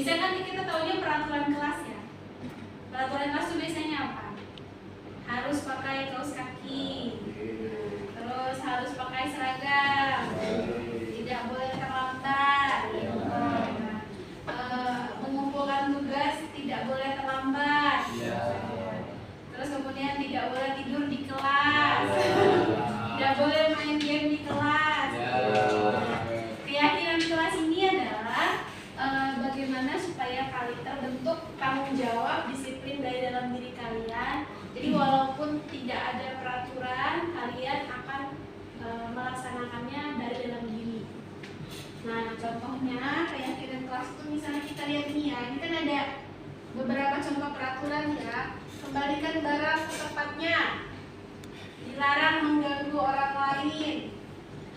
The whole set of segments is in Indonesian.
Biasanya kan kita taunya peraturan kelas ya. Peraturan kelas itu biasanya apa? Harus pakai kaos kaki, terus harus pakai seragam, tidak boleh terlambat, mengumpulkan tugas tidak boleh terlambat, terus kemudian tidak boleh tidur di kelas, tidak boleh main game di kelas. Keyakinan kelas ini adalah bagaimana supaya kalian terbentuk tanggung jawab, disiplin dari dalam diri kalian. Jadi walaupun tidak ada peraturan, kalian akan melaksanakannya dari dalam diri. Nah, contohnya keyakinan kelas itu misalnya kita lihat ini ya, ini kan ada beberapa contoh peraturan ya. Kembalikan barang ke tempatnya, dilarang mengganggu orang lain,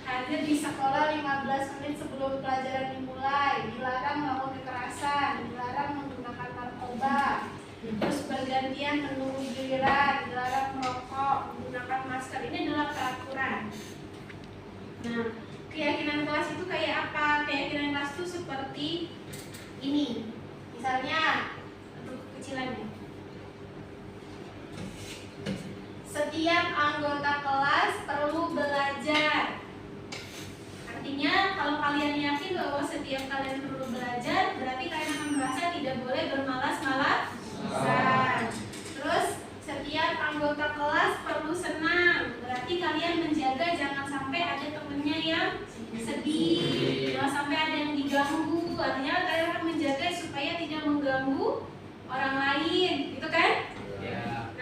hadir di sekolah 15 menit sebelum pelajaran dimulai, dilarang melakukan kekerasan, dilarang menggunakan narkoba, terus bergantian menunggu giliran, dilarang merokok, menggunakan masker. Ini adalah peraturan. Nah, keyakinan kelas itu kayak apa? Keyakinan kelas itu seperti ini. Misalnya, untuk kecilannya, setiap anggota kelas perlu belajar. Artinya kalau kalian yakin bahwa setiap kalian perlu belajar, berarti kalian akan merasa tidak boleh bermalas-malasan. Terus setiap anggota kelas perlu senang, berarti kalian menjaga jangan sampai ada temennya yang sedih, jangan sampai ada yang diganggu. Artinya kalian akan menjaga supaya tidak mengganggu orang lain, gitu kan?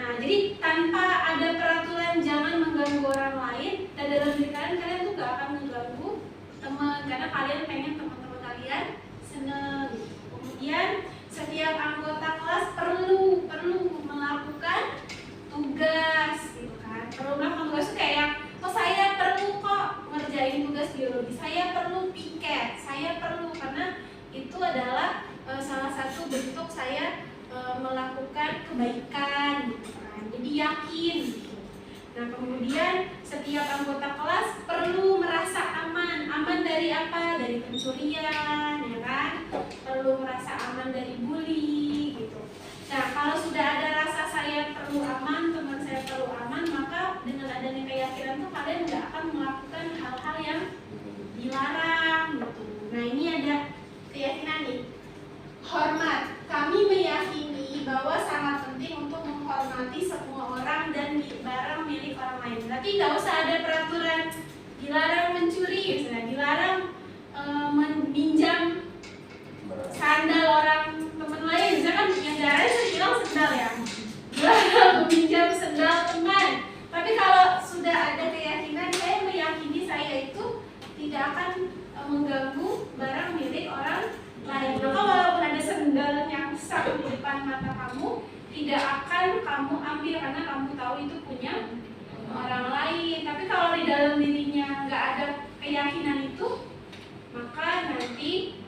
Nah, jadi tanpa ada peraturan jangan mengganggu orang lain, dan dalam diri kalian tuh gak akan mengganggu teman, karena kalian pengen teman-teman kalian seneng. Kemudian setiap anggota kelas perlu melakukan tugas, gitu kan? Perlu melakukan tugas itu kayak, oh saya perlu kok ngerjain tugas biologi, saya perlu piket, saya perlu, karena itu adalah salah satu bentuk saya melakukan kebaikan, gitu kan? Jadi yakin, gitu. Nah, kemudian setiap anggota kelas perlu merasa aman. Aman dari apa? Dari pencurian, ya kan? Perlu merasa aman dari bully, gitu. Nah, kalau sudah ada rasa saya perlu aman, teman saya perlu aman, maka dengan adanya keyakinan tuh kalian nggak akan melakukan hal-hal yang dilarang, gitu. Nah, ini ada keyakinan nih. Hormat. Kami meyakini bahwa sangat penting untuk menghormati semua orang dan barang milik orang lain. Berarti nggak usah ada peraturan dilarang mencuri, misalnya dilarang meminjam sandal orang teman lain. Misalkan yang darahnya saya bilang sandal ya, dilarang meminjam sandal teman. Tapi kalau sudah ada keyakinan, saya meyakini saya itu tidak akan mengganggu barang milik orang lain. Maka walaupun ada sendal yang sak di depan mata kamu, tidak akan kamu ambil karena kamu tahu itu punya orang lain. Tapi kalau di dalam dirinya nggak ada keyakinan itu, maka nanti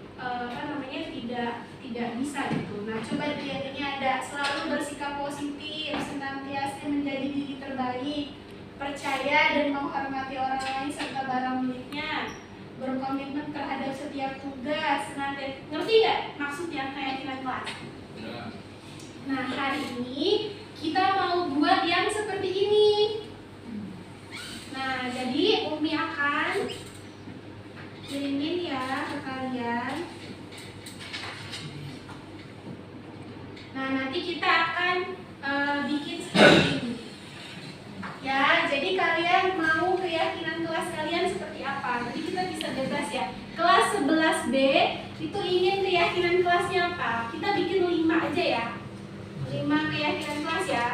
tidak bisa gitu. Nah, coba lihat ini ada selalu bersikap positif, senantiasa menjadi diri terbaik, percaya dan menghormati orang lain serta barang miliknya, berkomitmen terhadap setiap tugas, senantiasa. Ngerti nggak maksudnya keyakinan kelas? Nah, hari ini kita mau buat yang seperti ini. Nah, jadi Umi akan kirimin ya ke kalian. Nah, nanti kita akan bikin seperti ini. Ya, jadi kalian mau keyakinan kelas kalian seperti apa? Jadi kita bisa bebas ya. Kelas 11B itu ingin keyakinan kelasnya apa? Kita bikin 5 aja ya. 5 keyakinan kelas ya.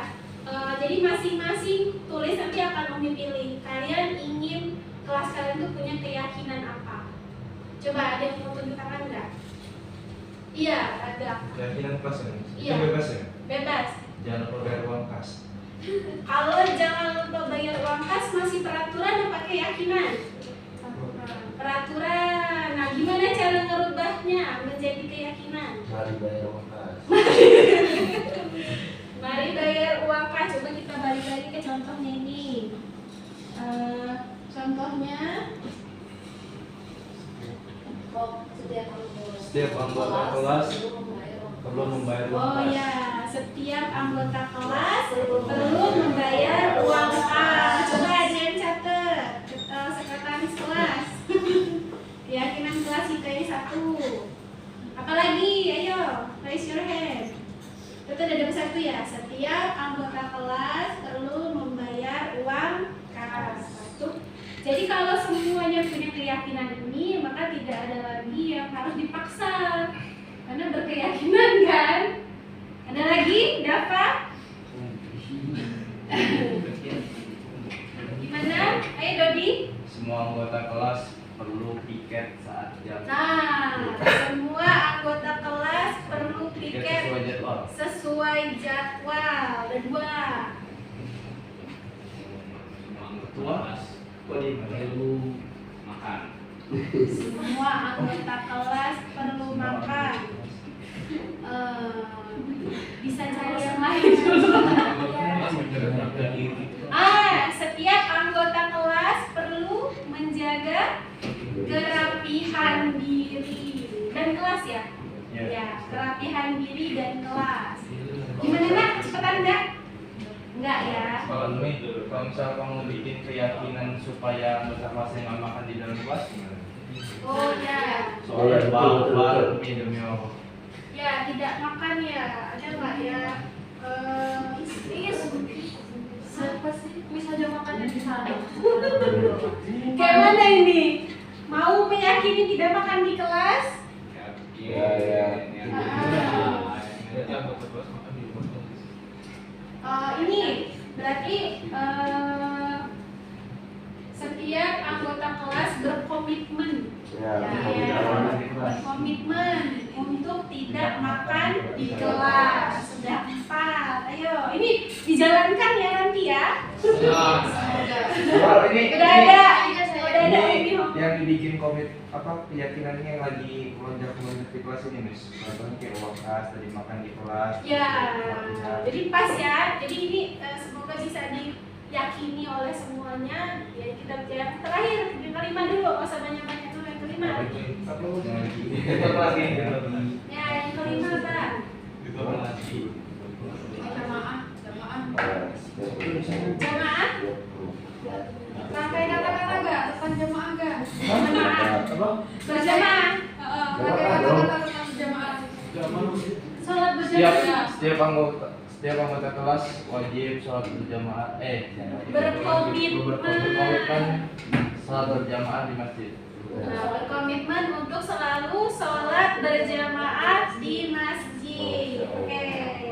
Jadi masing-masing tulis, nanti akan Umi pilih. Kalian ingin kelas kalian tuh punya keyakinan apa? Coba ada yang mau tunjuk tangan nggak? Iya, ada. Keyakinan kelas ya? Iya. Itu bebas ya? Bebas. Jangan lupa bayar uang kas. Kalau jangan lupa bayar uang kas masih peraturan apa keyakinan? Peraturan. Nah, gimana cara ngerubahnya menjadi keyakinan? Mari bayar uang kas. Mari bayar uang kas. Coba kita balik lagi ke contohnya ini. Contohnya, Kok setiap anggota Setiap anggota kelas perlu membayar uang Oh kas. ya, setiap anggota kelas perlu membayar uang kas. Coba ada yang catat, sekretaris kelas. Keyakinan kelas IPS 1. Apalagi, ayo, raise your hand. Itu ada nomor 1 ya. Setiap anggota kelas perlu membayar uang kas. Satu. Jadi kalau semuanya punya keyakinan ini, maka tidak ada lagi yang harus dipaksa. Karena berkeyakinan kan. Ada lagi, Dava? Gimana? Ayo Dodi. Semua anggota kelas perlu piket saat jam. Nah, semua anggota kelas perlu piket sesuai jadwal. sesuai jadwal. Ada 2. Ketua perlu makan. Semua anggota kelas perlu makan. Bisa cari yang lain dulu. Setiap anggota kelas perlu menjaga kerapihan diri dan kelas ya. Ya, kerapihan diri dan kelas. Gimana nak? Cepetan enggak? Enggak ya. Kalau misal kamu bikin keyakinan supaya anggota kelas yang nggak makan di dalam kelas, Oh ya. soalnya baru demi Allah. Ya, tidak makan ya. Ada nggak ya? Siapa sih? Misalnya makannya di sana. Kayak mana ini? Mau meyakini tidak makan di kelas? Ini berarti setiap anggota kelas berkomitmen. Berkomitmen untuk tidak makan di kelas. Sudah 4. Ayo, ini dijalankan ya nanti ya. Udah ada Ini yang dibikin komit keyakinannya yang lagi melonjak di kelas ini Miss. Contohnya kayak uang kas tadi makan di kelas. Ya, jadi pas ya. Jadi ini semoga bisa diyakini oleh semuanya. Ya kita yang terakhir, yang kelima dulu, nggak usah banyak-banyak dulu yang kelima. Ya, yang kelima apa? Jamaah. Pakai kata-kata gak? Tekan jamaah gak? Jamaah. Berjamaah. Pakai kata-kata tentang jamaah. Sholat berjamaah. Setiap anggota kelas wajib sholat berjamaah. Berkomitmen sholat berjamaah di masjid. Nah, berkomitmen untuk selalu sholat berjamaah di masjid. Oke,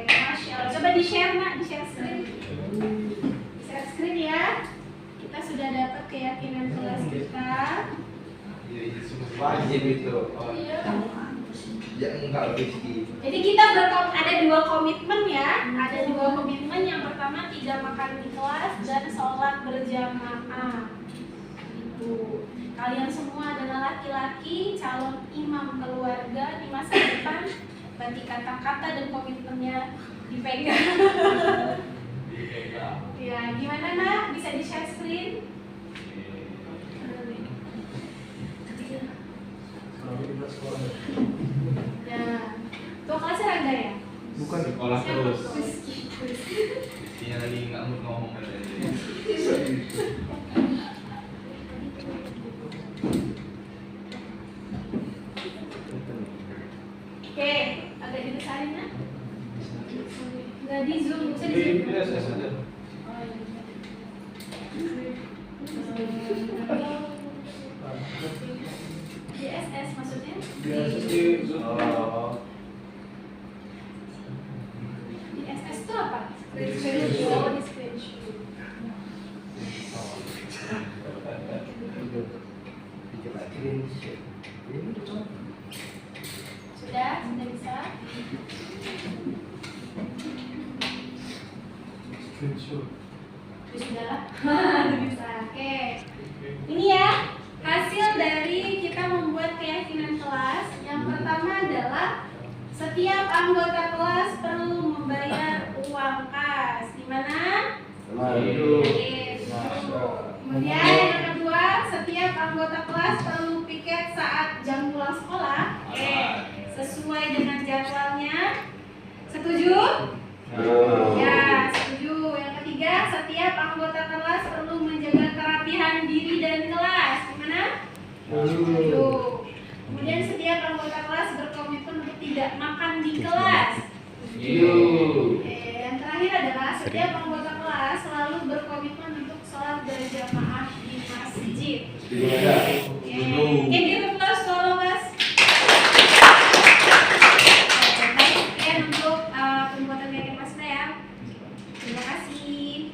Masya Allah. Coba di-share nak, di-share screen. Di-share screen ya. Kita sudah dapat keyakinan kelas kita. Wajib itu. Iya. Ya enggak rezeki. Jadi kita ada 2 komitmen ya. Ada 2 komitmen. Yang pertama tidak makan di kelas dan sholat berjamaah. Itu. Kalian semua adalah laki-laki, calon imam keluarga di masa depan. Berarti kata-kata dan komitmennya dipegang. Ya, gimana nak? Bisa di-share screen? Ya, tuh kelasnya Rangga ya? Bukan di sekolah terus. Dia lagi nggak mau ngomong katanya. Oke, agak dibesarin ya? Nggak di zoom, bisa di zoom. DSS maksudnya? Oh. DSS itu apa? Screenshot. Di screenshot. Sudah bisa? Sudah lah. Bisa. Oke. Ini ya hasil dari kita membuat keyakinan kelas. Yang pertama adalah setiap anggota kelas perlu membayar uang kas. Di mana? Kemudian yang kedua, setiap anggota kelas perlu piket saat jam pulang sekolah. Sesuai dengan jadwalnya. Setuju? Ya, setuju. Yang ketiga, setiap anggota kelas perlu menjaga kerapihan diri dan kelas. Gimana? Setuju. Kemudian setiap anggota kelas berkomitmen untuk tidak makan di kelas. Oke, yang terakhir adalah setiap anggota kelas selalu berkomitmen untuk sholat berjamaah di masjid. Oke, give applause tolong mas. Baik, sekian untuk pembuatan kegiatan mas ya. Terima kasih.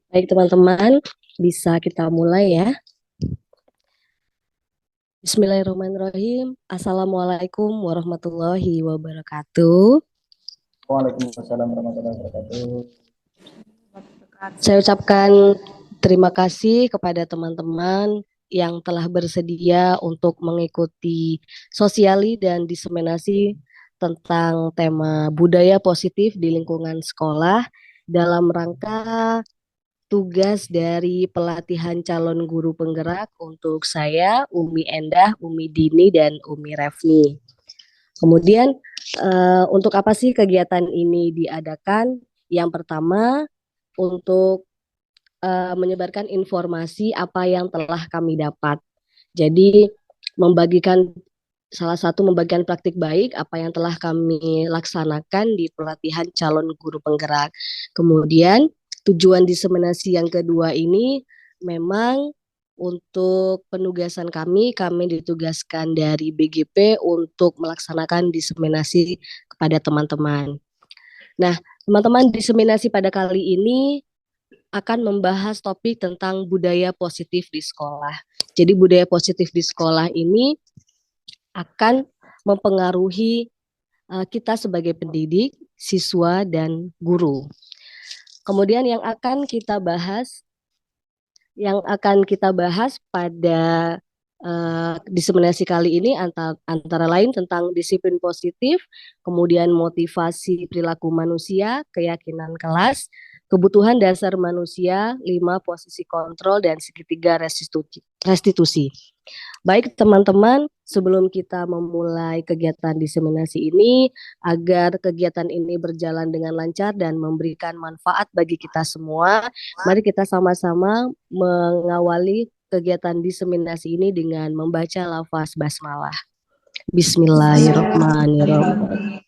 Baik teman-teman, bisa kita mulai ya. Bismillahirrahmanirrahim. Assalamualaikum warahmatullahi wabarakatuh. Waalaikumsalam warahmatullahi wabarakatuh. Saya ucapkan terima kasih kepada teman-teman yang telah bersedia untuk mengikuti sosiali dan diseminasi tentang tema budaya positif di lingkungan sekolah dalam rangka tugas dari pelatihan calon guru penggerak untuk saya, Umi Endah, Umi Dini, dan Umi Refni. Kemudian untuk apa sih kegiatan ini diadakan? Yang pertama, untuk menyebarkan informasi apa yang telah kami dapat. Jadi membagikan praktik baik apa yang telah kami laksanakan di pelatihan calon guru penggerak. Kemudian tujuan diseminasi yang kedua ini memang untuk penugasan kami ditugaskan dari BGP untuk melaksanakan diseminasi kepada teman-teman. Nah, teman-teman, diseminasi pada kali ini akan membahas topik tentang budaya positif di sekolah. Jadi budaya positif di sekolah ini akan mempengaruhi kita sebagai pendidik, siswa, dan guru. Kemudian yang akan kita bahas pada diseminasi kali ini antara lain tentang disiplin positif, kemudian motivasi perilaku manusia, keyakinan kelas, kebutuhan dasar manusia, 5 posisi kontrol, dan segitiga restitusi. Baik teman-teman, sebelum kita memulai kegiatan diseminasi ini, agar kegiatan ini berjalan dengan lancar dan memberikan manfaat bagi kita semua, mari kita sama-sama mengawali kegiatan diseminasi ini dengan membaca lafaz basmalah. Bismillahirrahmanirrahim.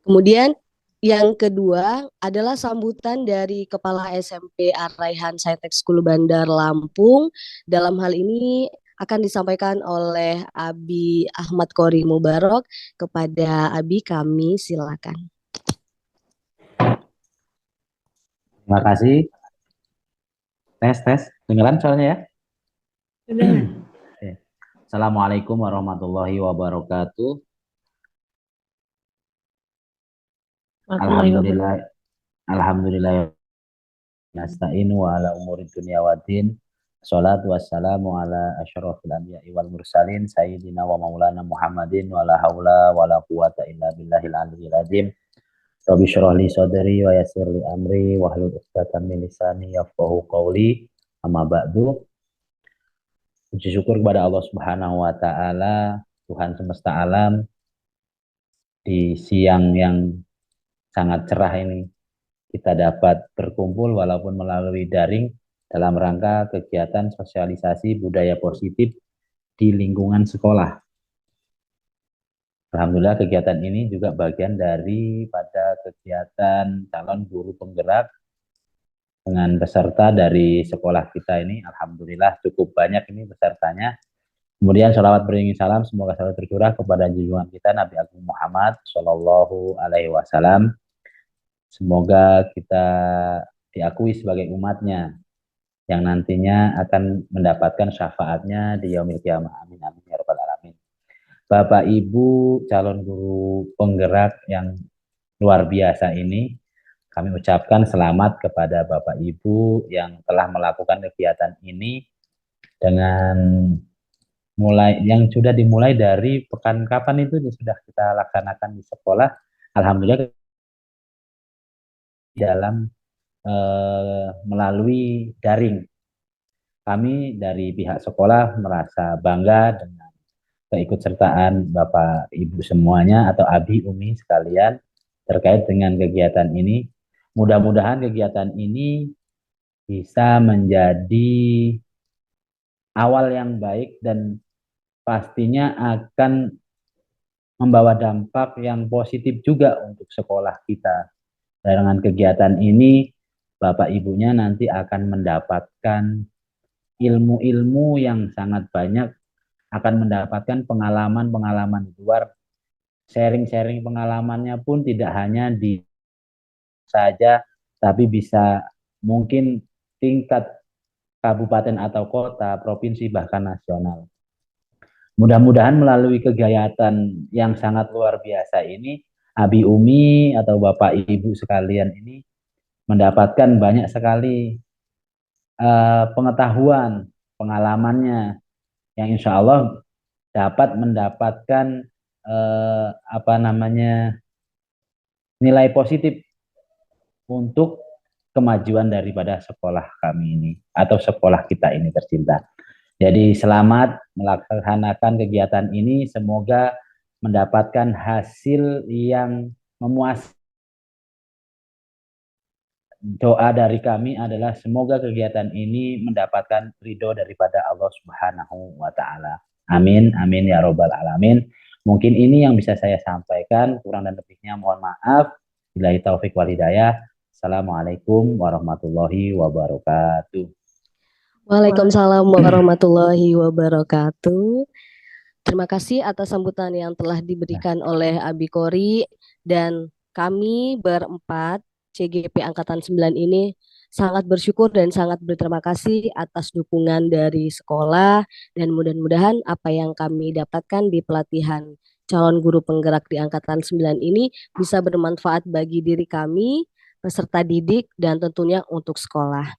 Kemudian yang kedua adalah sambutan dari Kepala SMP Ar-Raihan Saintek School Bandar Lampung. Dalam hal ini akan disampaikan oleh Abi Ahmad Qori Mubarok. Kepada Abi kami silakan. Terima kasih. Tes. Dengaran suaranya ya? Assalamualaikum warahmatullahi wabarakatuh. Alhamdulillah nasta'inu wa ala umuri dunya waddin. Sholatu wassalamu ala asyrafil anbiya'i wal mursalin sayyidina wa maulana Muhammadin wa la haula wa la quwata illa billahil aliyyil azim. Rabbi shrah li sadri wa yassir li amri wa hlul 'uqdatam min lisani yafqahu qawli. Amma ba'du. Puji syukur kepada Allah Subhanahu wa taala, Tuhan semesta alam, di siang yang sangat cerah ini kita dapat berkumpul walaupun melalui daring dalam rangka kegiatan sosialisasi budaya positif di lingkungan sekolah. Alhamdulillah kegiatan ini juga bagian daripada kegiatan calon guru penggerak dengan peserta dari sekolah kita ini. Alhamdulillah cukup banyak ini pesertanya. Kemudian sholawat beriringi salam semoga selalu tercurah kepada junjungan kita Nabi Agung Muhammad Shallallahu Alaihi Wasallam. Semoga kita diakui sebagai umatnya yang nantinya akan mendapatkan syafaatnya di yaumil qiyamah. Amin amin ya rabbal alamin. Bapak Ibu calon guru penggerak yang luar biasa ini, kami ucapkan selamat kepada Bapak Ibu yang telah melakukan kegiatan ini dengan yang sudah dimulai dari pekan kapan itu sudah kita laksanakan di sekolah. Alhamdulillah dalam melalui daring. Kami dari pihak sekolah merasa bangga dengan keikutsertaan Bapak Ibu semuanya atau Abi Umi sekalian terkait dengan kegiatan ini. Mudah-mudahan kegiatan ini bisa menjadi awal yang baik dan pastinya akan membawa dampak yang positif juga untuk sekolah kita. Dengan kegiatan ini, Bapak Ibunya nanti akan mendapatkan ilmu-ilmu yang sangat banyak, akan mendapatkan pengalaman-pengalaman di luar. Sharing-sharing pengalamannya pun tidak hanya di saja, tapi bisa mungkin tingkat kabupaten atau kota, provinsi, bahkan nasional. Mudah-mudahan melalui kegiatan yang sangat luar biasa ini, Abi Umi atau Bapak Ibu sekalian ini mendapatkan banyak sekali pengetahuan, pengalamannya yang insya Allah dapat mendapatkan nilai positif untuk kemajuan daripada sekolah kami ini atau sekolah kita ini tercinta. Jadi selamat melaksanakan kegiatan ini, semoga mendapatkan hasil yang memuaskan. Doa dari kami adalah semoga kegiatan ini mendapatkan ridho daripada Allah Subhanahu wa Ta'ala. Amin, amin ya Robbal 'Alamin. Mungkin ini yang bisa saya sampaikan, kurang dan lebihnya mohon maaf. Billahi taufik wal hidayah. Assalamualaikum warahmatullahi wabarakatuh. Waalaikumsalam warahmatullahi wabarakatuh. Terima kasih atas sambutan yang telah diberikan oleh Abi Kori, dan kami berempat CGP Angkatan 9 ini sangat bersyukur dan sangat berterima kasih atas dukungan dari sekolah, dan mudah-mudahan apa yang kami dapatkan di pelatihan calon guru penggerak di Angkatan 9 ini bisa bermanfaat bagi diri kami, peserta didik, dan tentunya untuk sekolah.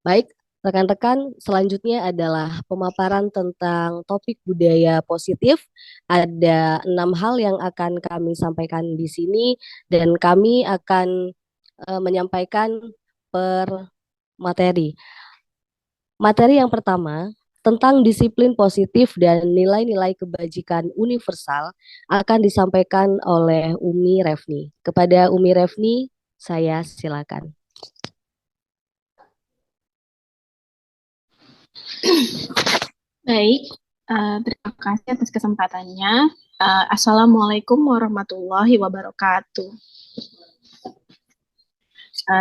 Baik, rekan-rekan, selanjutnya adalah pemaparan tentang topik budaya positif. Ada 6 hal yang akan kami sampaikan di sini, dan kami akan menyampaikan per materi. Materi yang pertama tentang disiplin positif dan nilai-nilai kebajikan universal akan disampaikan oleh Umi Refni. Kepada Umi Refni, saya silakan. Baik, terima kasih atas kesempatannya. Assalamualaikum warahmatullahi wabarakatuh.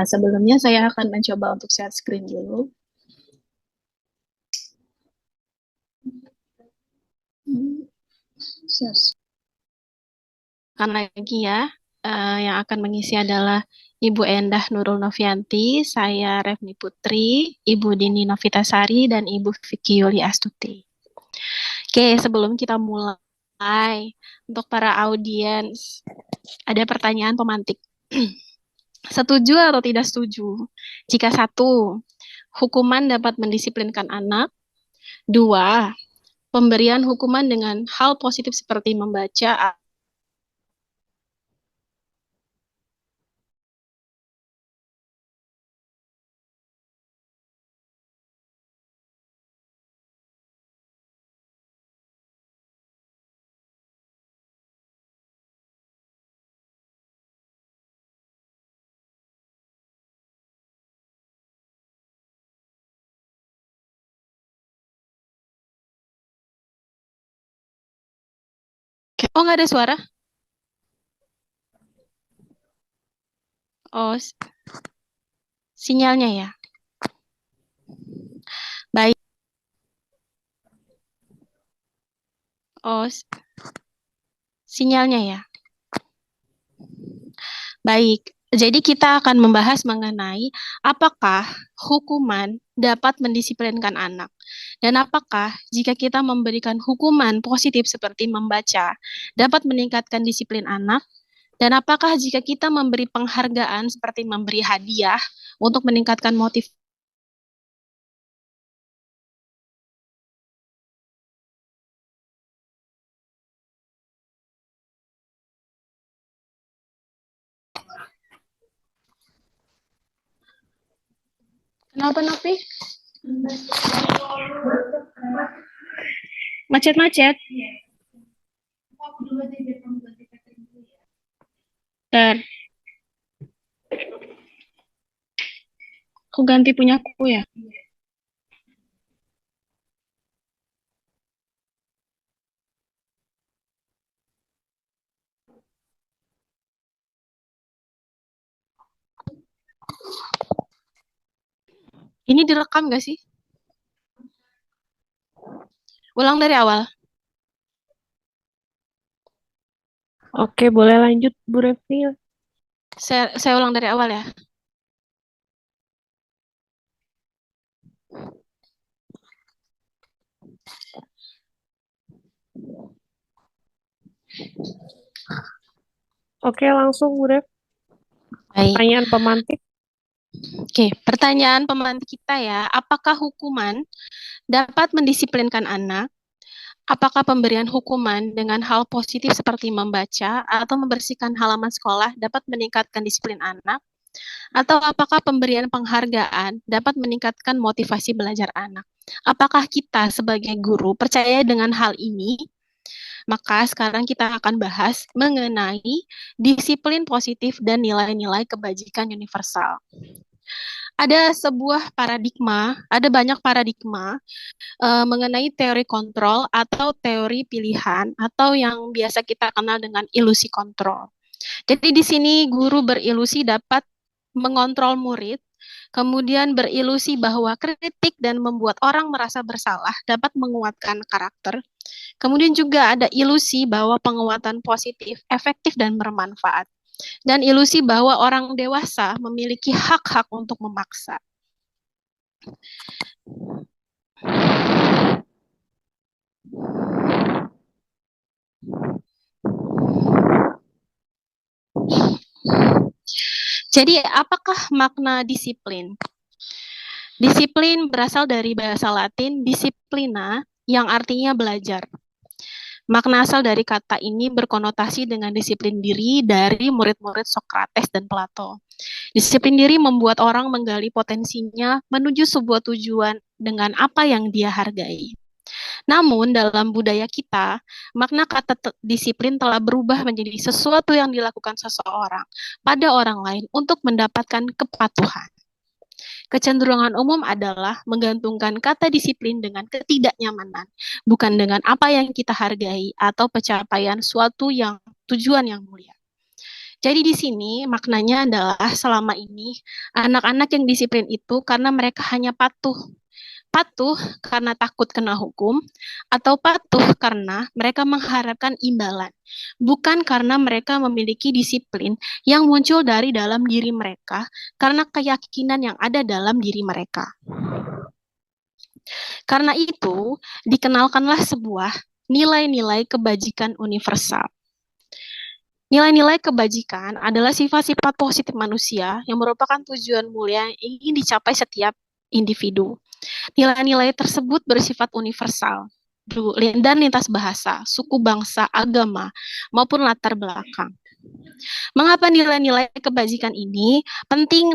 Sebelumnya saya akan mencoba untuk share screen dulu. Akan lagi ya, yang akan mengisi adalah Ibu Endah Nurul Novianti, saya Refni Putri, Ibu Dini Novitasari, dan Ibu Vicky Yuli Astuti. Oke, sebelum kita mulai, untuk para audiens, ada pertanyaan pemantik. Setuju atau tidak setuju? Jika 1, hukuman dapat mendisiplinkan anak. 2, pemberian hukuman dengan hal positif seperti membaca. Oh, nggak ada suara? Oh, sinyalnya ya. Baik. Oh, sinyalnya ya. Baik. Jadi kita akan membahas mengenai apakah hukuman dapat mendisiplinkan anak. Dan apakah jika kita memberikan hukuman positif seperti membaca dapat meningkatkan disiplin anak. Dan apakah jika kita memberi penghargaan seperti memberi hadiah untuk meningkatkan motivasi Kenapa, Novi? Macet-macet. Bentar. Aku ganti punyaku ya. Ini direkam gak sih? Ulang dari awal. Oke, boleh lanjut Bu Refni. Saya ulang dari awal ya. Oke, langsung Bu Ref. Baik. Pertanyaan pemantik. Oke, pertanyaan pemantik kita ya. Apakah hukuman dapat mendisiplinkan anak? Apakah pemberian hukuman dengan hal positif seperti membaca atau membersihkan halaman sekolah dapat meningkatkan disiplin anak? Atau apakah pemberian penghargaan dapat meningkatkan motivasi belajar anak? Apakah kita sebagai guru percaya dengan hal ini? Maka sekarang kita akan bahas mengenai disiplin positif dan nilai-nilai kebajikan universal. Ada sebuah paradigma, ada banyak paradigma mengenai teori kontrol atau teori pilihan atau yang biasa kita kenal dengan ilusi kontrol. Jadi di sini guru berilusi dapat mengontrol murid, kemudian berilusi bahwa kritik dan membuat orang merasa bersalah dapat menguatkan karakter. Kemudian juga ada ilusi bahwa penguatan positif, efektif dan bermanfaat. Dan ilusi bahwa orang dewasa memiliki hak-hak untuk memaksa. Jadi, apakah makna disiplin? Disiplin berasal dari bahasa Latin disciplina, yang artinya belajar. Makna asal dari kata ini berkonotasi dengan disiplin diri dari murid-murid Sokrates dan Plato. Disiplin diri membuat orang menggali potensinya menuju sebuah tujuan dengan apa yang dia hargai. Namun dalam budaya kita, makna kata disiplin telah berubah menjadi sesuatu yang dilakukan seseorang pada orang lain untuk mendapatkan kepatuhan. Kecenderungan umum adalah menggantungkan kata disiplin dengan ketidaknyamanan, bukan dengan apa yang kita hargai atau pencapaian suatu yang tujuan yang mulia. Jadi di sini maknanya adalah selama ini anak-anak yang disiplin itu karena mereka hanya patuh. Patuh karena takut kena hukum, atau patuh karena mereka mengharapkan imbalan, bukan karena mereka memiliki disiplin yang muncul dari dalam diri mereka karena keyakinan yang ada dalam diri mereka. Karena itu, dikenalkanlah sebuah nilai-nilai kebajikan universal. Nilai-nilai kebajikan adalah sifat-sifat positif manusia yang merupakan tujuan mulia yang ingin dicapai setiap individu. Nilai-nilai tersebut bersifat universal dan lintas bahasa, suku, bangsa, agama, maupun latar belakang. Mengapa nilai-nilai kebajikan ini penting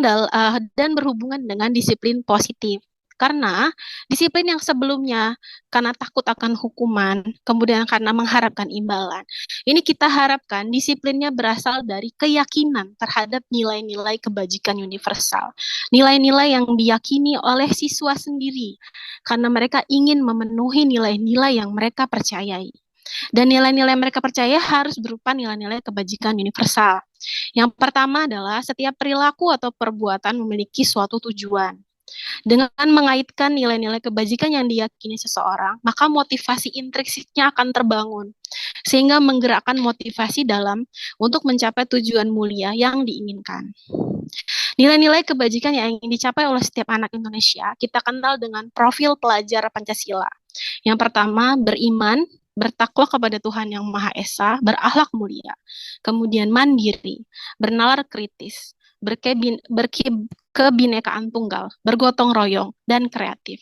dan berhubungan dengan disiplin positif? Karena disiplin yang sebelumnya karena takut akan hukuman, kemudian karena mengharapkan imbalan. Ini kita harapkan disiplinnya berasal dari keyakinan terhadap nilai-nilai kebajikan universal. Nilai-nilai yang diyakini oleh siswa sendiri karena mereka ingin memenuhi nilai-nilai yang mereka percayai. Dan nilai-nilai mereka percaya harus berupa nilai-nilai kebajikan universal. Yang pertama adalah setiap perilaku atau perbuatan memiliki suatu tujuan. Dengan mengaitkan nilai-nilai kebajikan yang diyakini seseorang, maka motivasi intrinsiknya akan terbangun, sehingga menggerakkan motivasi dalam untuk mencapai tujuan mulia yang diinginkan. Nilai-nilai kebajikan yang ingin dicapai oleh setiap anak Indonesia, kita kenal dengan profil pelajar Pancasila. Yang pertama, beriman, bertakwa kepada Tuhan Yang Maha Esa, berakhlak mulia, kemudian mandiri, bernalar kritis, berkebinekaan tunggal, bergotong royong, dan kreatif.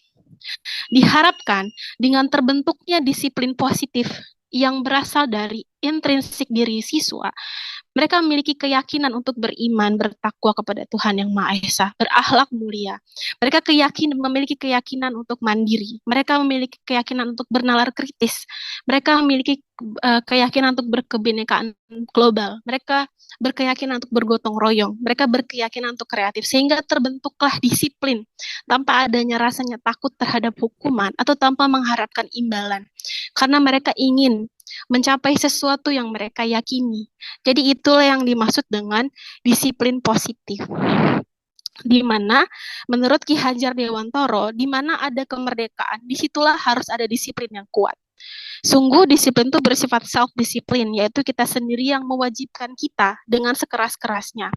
Diharapkan dengan terbentuknya disiplin positif yang berasal dari intrinsik diri siswa, Mereka memiliki keyakinan untuk beriman, bertakwa kepada Tuhan yang Maha Esa, berakhlak mulia. Mereka memiliki keyakinan untuk mandiri. Mereka memiliki keyakinan untuk bernalar kritis. Mereka memiliki keyakinan untuk berkebinekaan global. Mereka berkeyakinan untuk bergotong royong. Mereka berkeyakinan untuk kreatif. Sehingga terbentuklah disiplin tanpa adanya rasanya takut terhadap hukuman atau tanpa mengharapkan imbalan. Karena mereka ingin mencapai sesuatu yang mereka yakini. Jadi itulah yang dimaksud dengan disiplin positif. Di mana menurut Ki Hajar Dewantara, di mana ada kemerdekaan, disitulah harus ada disiplin yang kuat. Sungguh disiplin itu bersifat self-disiplin, yaitu kita sendiri yang mewajibkan kita dengan sekeras-kerasnya.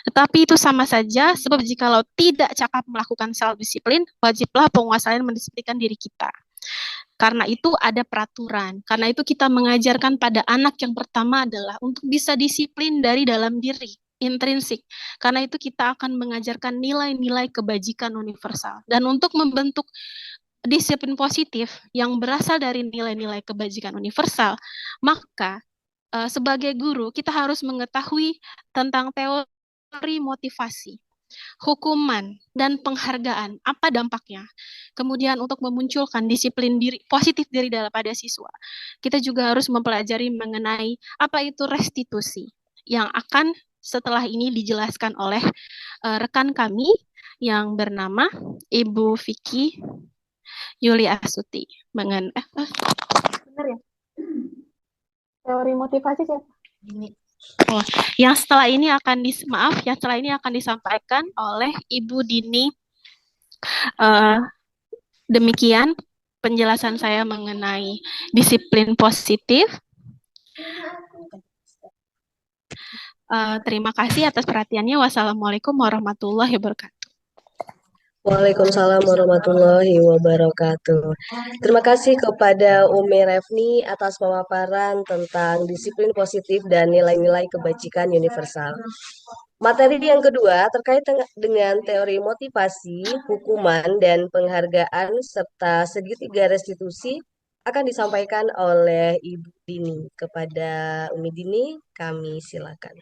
Tetapi itu sama saja, sebab jikalau tidak cakap melakukan self-disiplin, wajiblah penguasa lain mendisiplinkan diri kita. Karena itu ada peraturan. Karena itu kita mengajarkan pada anak yang pertama adalah untuk bisa disiplin dari dalam diri, intrinsik. Karena itu kita akan mengajarkan nilai-nilai kebajikan universal. Dan untuk membentuk disiplin positif yang berasal dari nilai-nilai kebajikan universal, maka sebagai guru kita harus mengetahui tentang teori motivasi, hukuman, dan penghargaan, apa dampaknya. Kemudian untuk memunculkan disiplin diri positif diri pada siswa, kita juga harus mempelajari mengenai apa itu restitusi, yang akan setelah ini dijelaskan oleh rekan kami yang bernama Ibu Vicky Yuli Astuti. Benar ya? Teori motivasi siapa? Oh, yang setelah ini akan disampaikan oleh Ibu Dini. Demikian penjelasan saya mengenai disiplin positif. Terima kasih atas perhatiannya. Wassalamualaikum warahmatullahi wabarakatuh. Waalaikumsalam warahmatullahi wabarakatuh. Terima kasih kepada Umi Refni atas pemaparan tentang disiplin positif dan nilai-nilai kebajikan universal. Materi yang kedua terkait dengan teori motivasi, hukuman, dan penghargaan serta segitiga restitusi akan disampaikan oleh Ibu Dini. Kepada Umi Dini, kami silakan.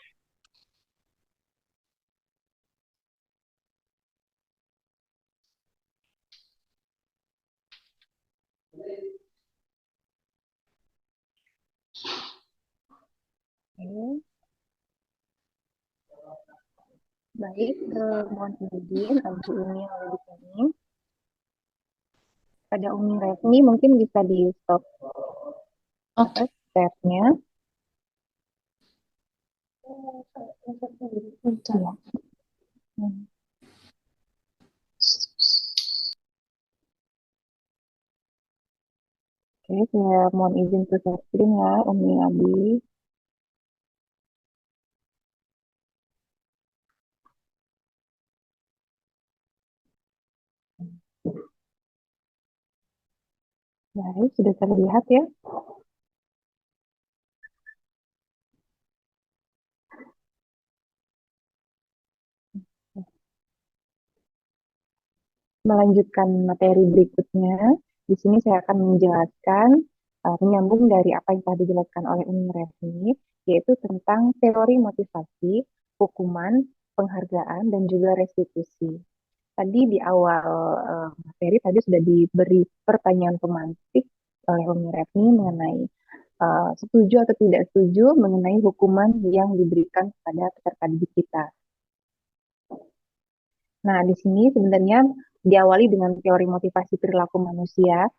Baik, mohon izin Ibu Umi oleh di sini. Pada Umi Refni mungkin bisa di stop share-nya. Ya. Oke, saya mohon izin to share screen ya, Umi Abi. Baik, sudah terlihat ya. Melanjutkan materi berikutnya, di sini saya akan menjelaskan menyambung dari apa yang telah dijelaskan oleh Umi Refni, yaitu tentang teori motivasi, hukuman, penghargaan, dan juga restitusi. Tadi di awal materi tadi sudah diberi pertanyaan pemantik oleh Umi Refni mengenai setuju atau tidak setuju mengenai hukuman yang diberikan kepada peserta didik kita. Nah, di sini sebenarnya diawali dengan teori motivasi perilaku manusia,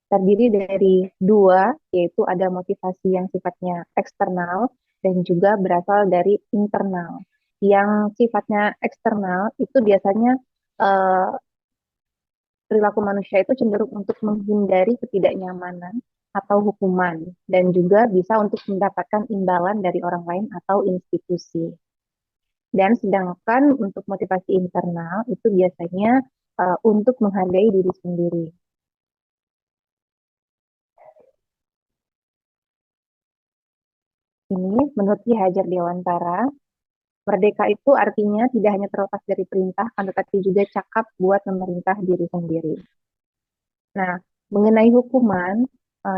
terdiri dari dua, yaitu ada motivasi yang sifatnya eksternal dan juga berasal dari internal. Yang sifatnya eksternal itu biasanya perilaku manusia itu cenderung untuk menghindari ketidaknyamanan atau hukuman, dan juga bisa untuk mendapatkan imbalan dari orang lain atau institusi. Dan sedangkan untuk motivasi internal itu biasanya untuk menghargai diri sendiri. Ini menurut Ki Hajar Dewantara, merdeka itu artinya tidak hanya terlepas dari perintah, tetapi juga cakap buat memerintah diri sendiri. Nah, mengenai hukuman,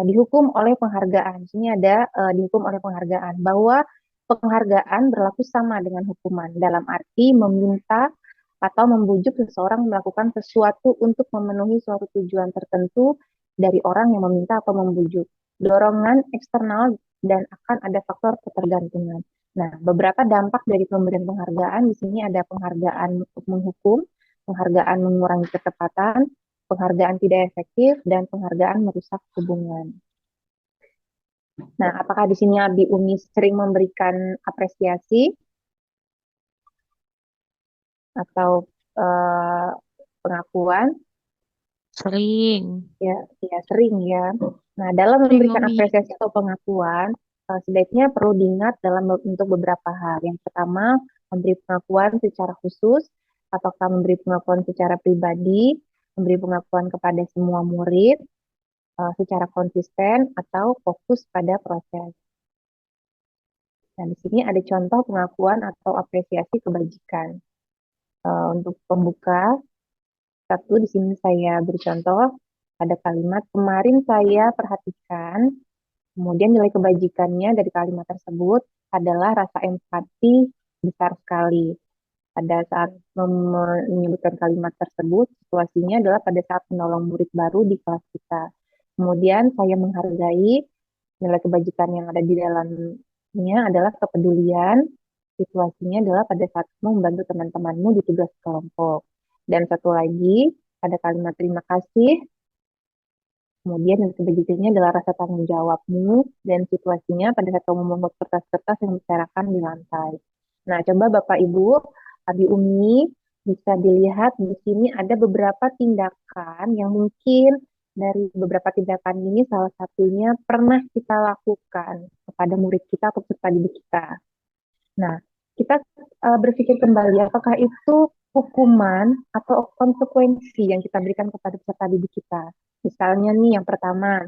dihukum oleh penghargaan. Di sini ada dihukum oleh penghargaan, bahwa penghargaan berlaku sama dengan hukuman dalam arti meminta atau membujuk seseorang melakukan sesuatu untuk memenuhi suatu tujuan tertentu dari orang yang meminta atau membujuk. Dorongan eksternal dan akan ada faktor ketergantungan. Nah, beberapa dampak dari pemberian penghargaan di sini ada penghargaan untuk menghukum, penghargaan mengurangi ketepatan, penghargaan tidak efektif, dan penghargaan merusak hubungan. Nah, apakah di sini Abi Umi sering memberikan apresiasi atau pengakuan? Sering. Ya, ya sering ya. Nah, dalam Sering, memberikan Umi. apresiasi atau pengakuan, sebaiknya perlu diingat dalam untuk beberapa hal. Yang pertama, memberi pengakuan secara khusus, apakah memberi pengakuan secara pribadi, memberi pengakuan kepada semua murid, secara konsisten, atau fokus pada proses. Nah, di sini ada contoh pengakuan atau apresiasi kebajikan. Untuk pembuka, satu di sini saya beri contoh, ada kalimat, kemarin saya perhatikan, kemudian nilai kebajikannya dari kalimat tersebut adalah rasa empati besar sekali. Pada saat menyebutkan kalimat tersebut, situasinya adalah pada saat menolong murid baru di kelas kita. Kemudian saya menghargai nilai kebajikan yang ada di dalamnya adalah kepedulian. Situasinya adalah pada saat kamu membantu teman-temanmu di tugas kelompok. Dan satu lagi, ada kalimat terima kasih. Kemudian yang kebajikannya adalah rasa tanggung jawabmu dan situasinya pada saat kamu membuat kertas-kertas yang berserakan di lantai. Nah, coba Bapak Ibu, Abi Umi bisa dilihat di sini ada beberapa tindakan yang mungkin dari beberapa tindakan ini salah satunya pernah kita lakukan kepada murid kita atau peserta didik kita. Nah, kita berpikir kembali apakah itu hukuman atau konsekuensi yang kita berikan kepada peserta didik kita. Misalnya nih yang pertama,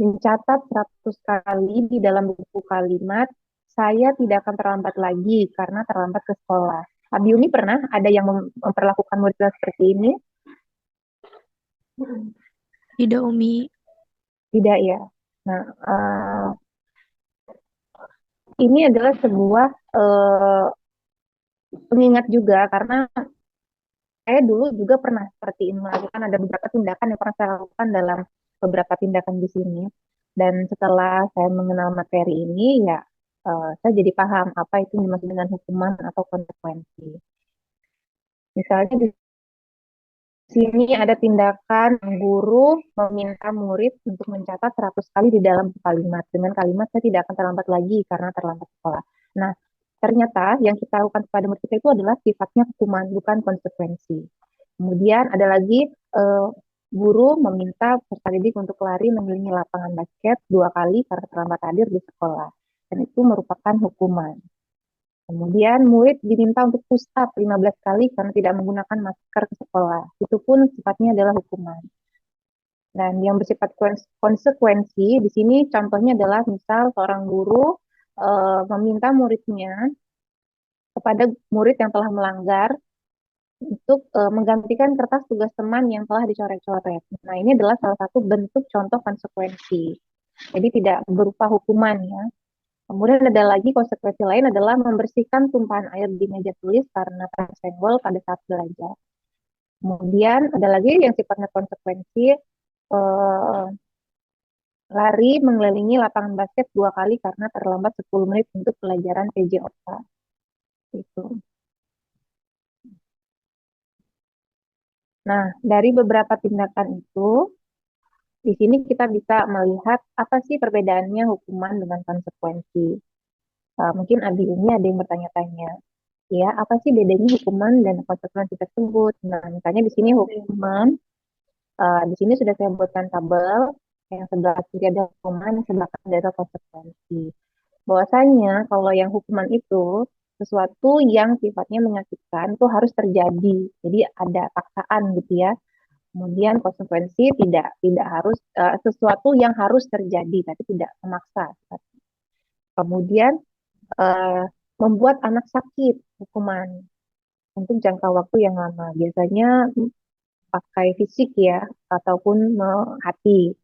mencatat 100 kali di dalam buku kalimat, saya tidak akan terlambat lagi karena terlambat ke sekolah. Abi Umi pernah ada yang memperlakukan muridnya seperti ini? Tidak, Umi. Tidak ya. Nah, ini adalah sebuah pengingat juga karena saya dulu juga pernah seperti ini melakukan ada beberapa tindakan yang pernah saya lakukan dalam beberapa tindakan di sini. Dan setelah saya mengenal materi ini, ya saya jadi paham apa itu dimaksud dengan hukuman atau konsekuensi. Misalnya di sini ada tindakan guru meminta murid untuk mencatat 100 kali di dalam kalimat. Dengan kalimat saya tidak akan terlambat lagi karena terlambat sekolah. Nah, ternyata yang kita lakukan kepada murid kita itu adalah sifatnya hukuman, bukan konsekuensi. Kemudian ada lagi guru meminta peserta didik untuk lari mengelilingi lapangan basket 2 kali karena terlambat hadir di sekolah. Dan itu merupakan hukuman. Kemudian murid diminta untuk push up 15 kali karena tidak menggunakan masker ke sekolah. Itu pun sifatnya adalah hukuman. Dan yang bersifat konsekuensi di sini contohnya adalah misal seorang guru meminta muridnya kepada murid yang telah melanggar untuk menggantikan kertas tugas teman yang telah dicoret-coret. Nah, ini adalah salah satu bentuk contoh konsekuensi. Jadi tidak berupa hukuman ya. Kemudian ada lagi konsekuensi lain adalah membersihkan tumpahan air di meja tulis karena tersenggol pada saat belajar. Kemudian ada lagi yang sifatnya konsekuensi lari mengelilingi lapangan basket 2 kali karena terlambat 10 menit untuk pelajaran PJOK. Itu. Nah, dari beberapa tindakan itu, di sini kita bisa melihat apa sih perbedaannya hukuman dengan konsekuensi. Mungkin Abi Umi ada yang bertanya-tanya, ya apa sih bedanya hukuman dan konsekuensi tersebut? Nah, misalnya di sini hukuman, di sini sudah saya buatkan tabel, yang sebelah kiri ada hukuman, yang sebelah kanan ada konsekuensi. Bahwasanya kalau yang hukuman itu sesuatu yang sifatnya menyakitkan itu harus terjadi, jadi ada paksaan gitu ya. Kemudian konsekuensi tidak harus sesuatu yang harus terjadi tapi tidak memaksa. Kemudian membuat anak sakit hukuman untuk jangka waktu yang lama. Biasanya pakai fisik ya ataupun hati.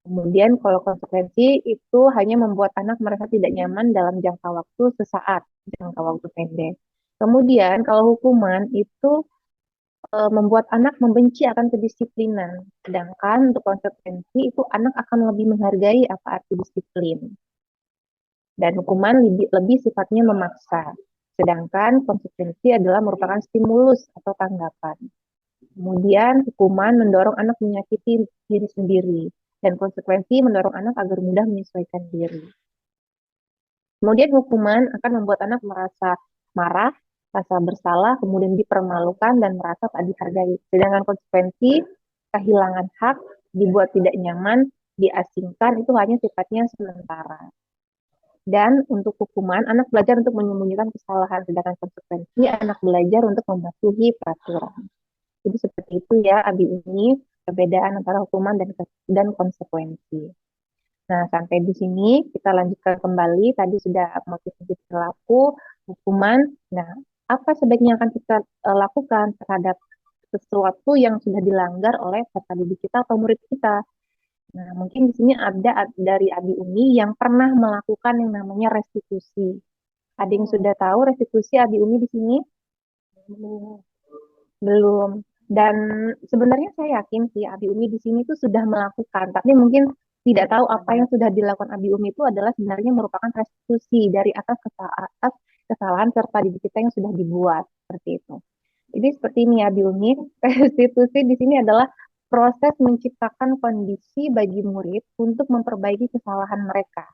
Kemudian kalau konsekuensi itu hanya membuat anak merasa tidak nyaman dalam jangka waktu sesaat, jangka waktu pendek. Kemudian kalau hukuman itu membuat anak membenci akan kedisiplinan. Sedangkan untuk konsekuensi itu anak akan lebih menghargai apa arti disiplin. Dan hukuman lebih sifatnya memaksa. Sedangkan konsekuensi adalah merupakan stimulus atau tanggapan. Kemudian hukuman mendorong anak menyakiti diri sendiri. Dan konsekuensi mendorong anak agar mudah menyesuaikan diri. Kemudian hukuman akan membuat anak merasa marah, rasa bersalah, kemudian dipermalukan dan merasa tak dihargai. Sedangkan konsekuensi kehilangan hak, dibuat tidak nyaman, diasingkan itu hanya sifatnya sementara. Dan untuk hukuman, anak belajar untuk menyembunyikan kesalahan, sedangkan konsekuensi anak belajar untuk mematuhi peraturan. Jadi seperti itu ya, Abi Uni, perbedaan antara hukuman dan konsekuensi. Nah, sampai di sini kita lanjutkan kembali. Tadi sudah motivasi perilaku, hukuman. Nah, apa sebaiknya akan kita lakukan terhadap sesuatu yang sudah dilanggar oleh peserta didik kita atau murid kita? Nah, mungkin di sini ada dari Abi Umi yang pernah melakukan yang namanya restitusi. Ada yang sudah tahu restitusi Abi Umi di sini? Belum. Dan sebenarnya saya yakin sih Abi Umi di sini tuh sudah melakukan, tapi mungkin tidak tahu apa yang sudah dilakukan Abi Umi itu adalah sebenarnya merupakan restitusi dari atas kesalahan serta didik kita yang sudah dibuat seperti itu. Jadi seperti ini Abi Umi, restitusi di sini adalah proses menciptakan kondisi bagi murid untuk memperbaiki kesalahan mereka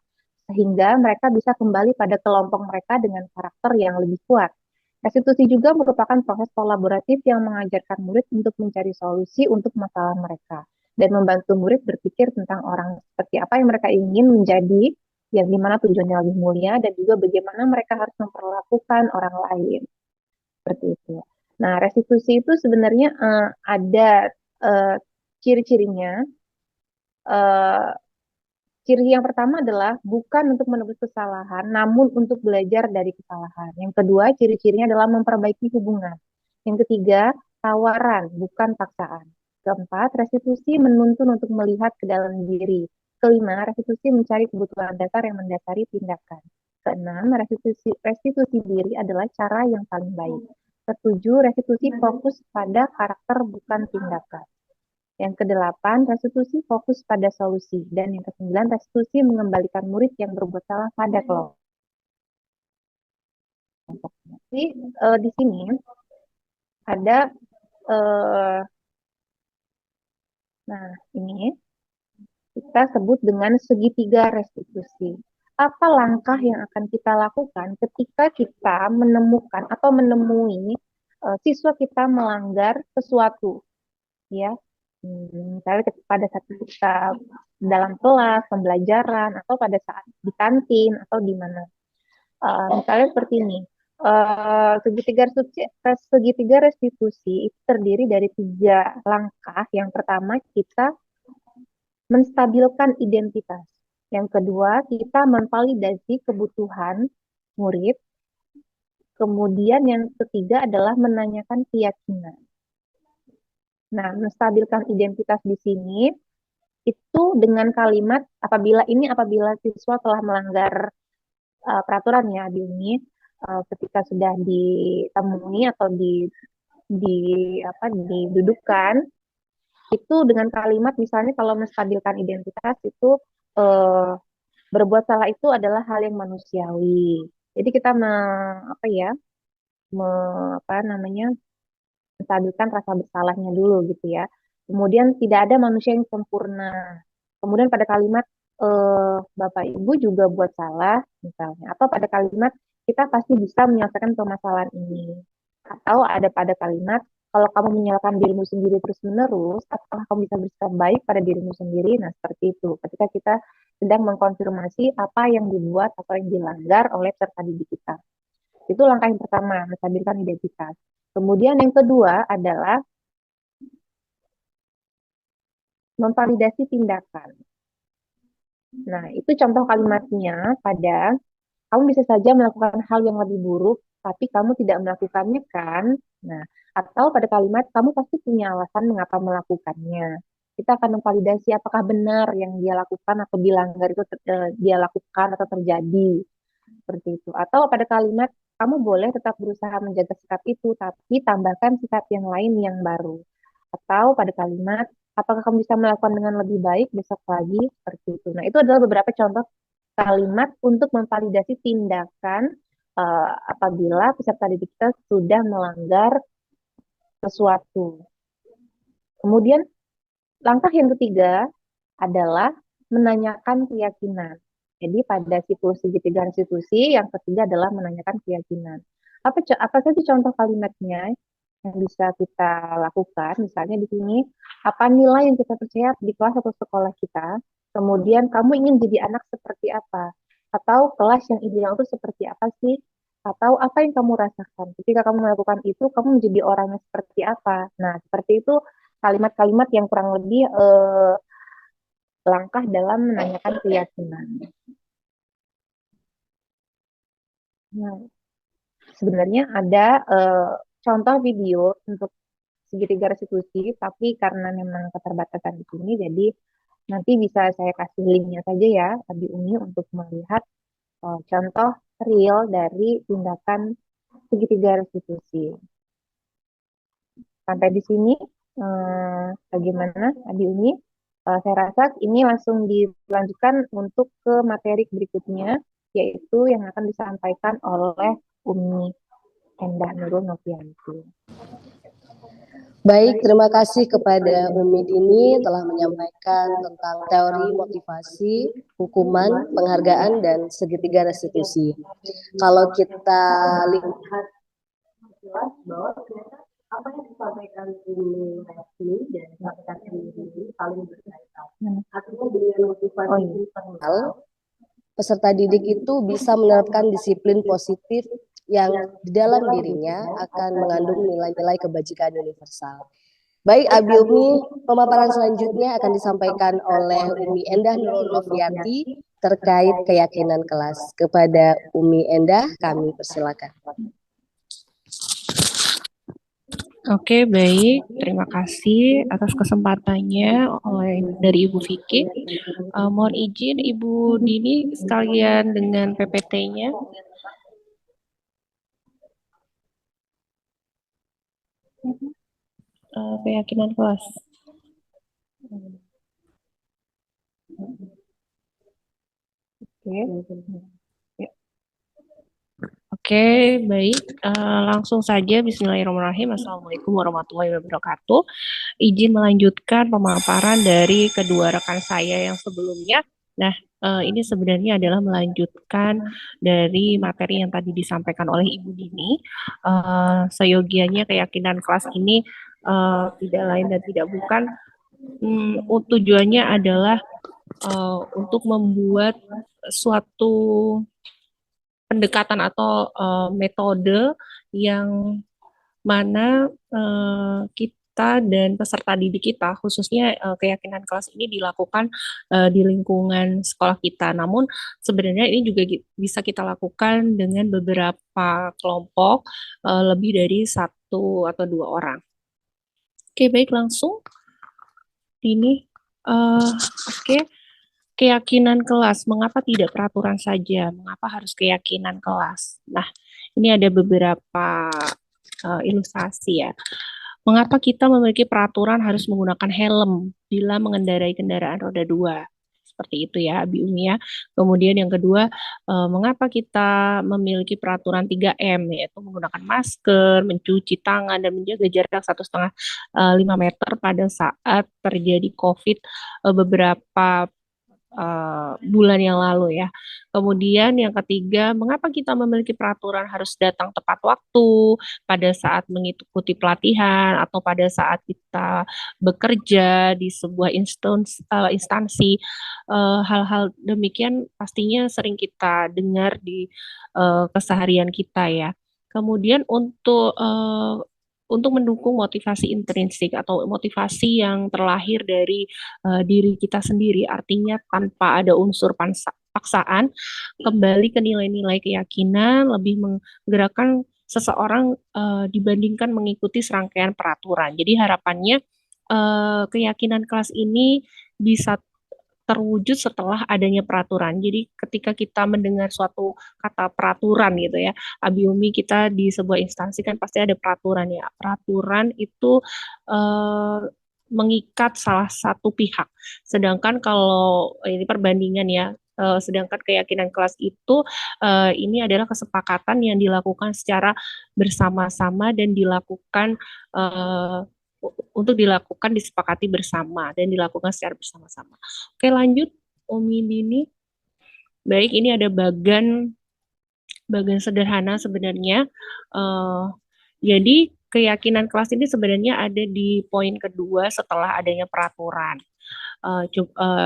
sehingga mereka bisa kembali pada kelompok mereka dengan karakter yang lebih kuat. Restitusi juga merupakan proses kolaboratif yang mengajarkan murid untuk mencari solusi untuk masalah mereka dan membantu murid berpikir tentang orang seperti apa yang mereka ingin menjadi, yang dimana tujuannya lebih mulia, dan juga bagaimana mereka harus memperlakukan orang lain. Seperti itu. Nah, restitusi itu sebenarnya ada ciri-cirinya. Ciri yang pertama adalah bukan untuk menebus kesalahan, namun untuk belajar dari kesalahan. Yang kedua, ciri-cirinya adalah memperbaiki hubungan. Yang ketiga, tawaran, bukan paksaan. Keempat, restitusi menuntun untuk melihat ke dalam diri. Kelima, restitusi mencari kebutuhan dasar yang mendasari tindakan. Keenam, restitusi diri adalah cara yang paling baik. Ketujuh, restitusi fokus pada karakter bukan tindakan. Yang kedelapan, restitusi fokus pada solusi. Dan yang kesembilan, restitusi mengembalikan murid yang berbuat salah pada kelompok. Jadi di sini ada, nah ini kita sebut dengan segitiga restitusi. Apa langkah yang akan kita lakukan ketika kita menemukan atau menemui siswa kita melanggar sesuatu, ya? Misalnya pada saat kita dalam kelas, pembelajaran, atau pada saat di kantin, atau di mana. Misalnya seperti ini, segitiga restitusi itu terdiri dari 3 langkah. Yang pertama, kita menstabilkan identitas. Yang kedua, kita memvalidasi kebutuhan murid. Kemudian yang ketiga adalah menanyakan keyakinan. Nah, menstabilkan identitas di sini itu dengan kalimat apabila siswa telah melanggar peraturan ya di ini ketika sudah ditemui atau didudukkan itu dengan kalimat misalnya kalau menstabilkan identitas itu berbuat salah itu adalah hal yang manusiawi. Jadi kita menstabilkan rasa bersalahnya dulu gitu ya. Kemudian tidak ada manusia yang sempurna. Kemudian pada kalimat Bapak Ibu juga buat salah misalnya. Atau pada kalimat kita pasti bisa menyelesaikan permasalahan ini. Atau ada pada kalimat kalau kamu menyalahkan dirimu sendiri terus-menerus, apakah kamu bisa bersikap baik pada dirimu sendiri? Nah, seperti itu. Ketika kita sedang mengkonfirmasi apa yang dibuat atau yang dilanggar oleh peserta didik kita. Itu langkah yang pertama, menstabilkan identitas. Kemudian yang kedua adalah memvalidasi tindakan. Nah, itu contoh kalimatnya pada kamu bisa saja melakukan hal yang lebih buruk, tapi kamu tidak melakukannya kan? Nah, atau pada kalimat kamu pasti punya alasan mengapa melakukannya. kita akan memvalidasi apakah benar yang dia lakukan atau dilanggar itu dia lakukan atau terjadi seperti itu. Atau pada kalimat kamu boleh tetap berusaha menjaga sikap itu, tapi tambahkan sikap yang lain yang baru. Atau pada kalimat apakah kamu bisa melakukan dengan lebih baik besok lagi seperti itu. Nah, itu adalah beberapa contoh kalimat untuk memvalidasi tindakan apabila peserta didik kita sudah melanggar sesuatu. Kemudian langkah yang ketiga adalah menanyakan keyakinan. Jadi pada siklus segitiga restitusi yang ketiga adalah menanyakan keyakinan. Apa saja contoh kalimatnya yang bisa kita lakukan? Misalnya di sini, apa nilai yang kita percaya di kelas atau sekolah kita? Kemudian kamu ingin jadi anak seperti apa? Atau kelas yang ideal itu seperti apa sih? Atau apa yang kamu rasakan? Ketika kamu melakukan itu, kamu menjadi orang yang seperti apa? Nah, seperti itu kalimat-kalimat yang kurang lebih langkah dalam menanyakan keyakinan. Nah, sebenarnya ada contoh video untuk segitiga restitusi, tapi karena memang keterbatasan di sini, jadi nanti bisa saya kasih linknya saja ya, Abi Umi, untuk melihat contoh real dari tindakan segitiga restitusi. Sampai di sini, bagaimana Abi Umi? Saya rasa ini langsung dilanjutkan untuk ke materi berikutnya, yaitu yang akan disampaikan oleh Umi Endah Nurul Novianti. Baik, terima kasih kepada Umi Dini telah menyampaikan tentang teori motivasi, hukuman, penghargaan, dan segitiga restitusi. Kalau kita lihat bahwa ternyata apa yang disampaikan Umi Refni dan disampaikan Umi Dini saling berkaitan. Artinya dengan motivasi internal, peserta didik itu bisa menerapkan disiplin positif yang di dalam dirinya akan mengandung nilai-nilai kebajikan universal. Baik, Abi Umi, pemaparan selanjutnya akan disampaikan oleh Umi Endah Nurul Novianti terkait keyakinan kelas. Kepada Umi Endah, kami persilakan. Oke, baik. Terima kasih atas kesempatannya dari Ibu Vicky. Mohon izin Ibu Dini sekalian dengan PPT-nya. Keyakinan kelas. Oke, baik. Langsung saja, Bismillahirrahmanirrahim. Assalamualaikum warahmatullahi wabarakatuh. Izin melanjutkan pemaparan dari kedua rekan saya yang sebelumnya. Nah, ini sebenarnya adalah melanjutkan dari materi yang tadi disampaikan oleh Ibu Dini. Seyogianya keyakinan kelas ini tidak lain dan tidak bukan tujuannya adalah untuk membuat suatu pendekatan atau metode yang mana kita dan peserta didik kita, khususnya keyakinan kelas ini dilakukan di lingkungan sekolah kita. Namun sebenarnya ini juga bisa kita lakukan dengan beberapa kelompok, lebih dari 1 atau 2 orang. Oke, baik, langsung. Ini, oke. Keyakinan kelas, mengapa tidak peraturan saja? Mengapa harus keyakinan kelas? Nah, ini ada beberapa ilustrasi ya. Mengapa kita memiliki peraturan harus menggunakan helm bila mengendarai kendaraan roda 2? Seperti itu ya, Abi Umi ya. Kemudian yang kedua, mengapa kita memiliki peraturan 3M, yaitu menggunakan masker, mencuci tangan, dan menjaga jarak 1,5 meter pada saat terjadi COVID beberapa bulan yang lalu ya. Kemudian yang ketiga, mengapa kita memiliki peraturan harus datang tepat waktu pada saat mengikuti pelatihan atau pada saat kita bekerja di sebuah instansi. Hal-hal demikian pastinya sering kita dengar di keseharian kita ya. Kemudian untuk mendukung motivasi intrinsik atau motivasi yang terlahir dari diri kita sendiri, artinya tanpa ada unsur paksaan, kembali ke nilai-nilai keyakinan, lebih menggerakkan seseorang dibandingkan mengikuti serangkaian peraturan. Jadi harapannya keyakinan kelas ini bisa terwujud setelah adanya peraturan. Jadi ketika kita mendengar suatu kata peraturan gitu ya, Abi Umi, kita di sebuah instansi kan pasti ada peraturan ya. Peraturan itu eh, mengikat salah satu pihak. Sedangkan kalau ini perbandingan ya, sedangkan keyakinan kelas itu ini adalah kesepakatan yang dilakukan secara bersama-sama dan dilakukan eh, untuk dilakukan disepakati bersama dan dilakukan secara bersama-sama. Oke, lanjut Umi Dini. Baik, ini ada bagan sederhana sebenarnya. Eh, jadi keyakinan kelas ini sebenarnya ada di poin kedua setelah adanya peraturan.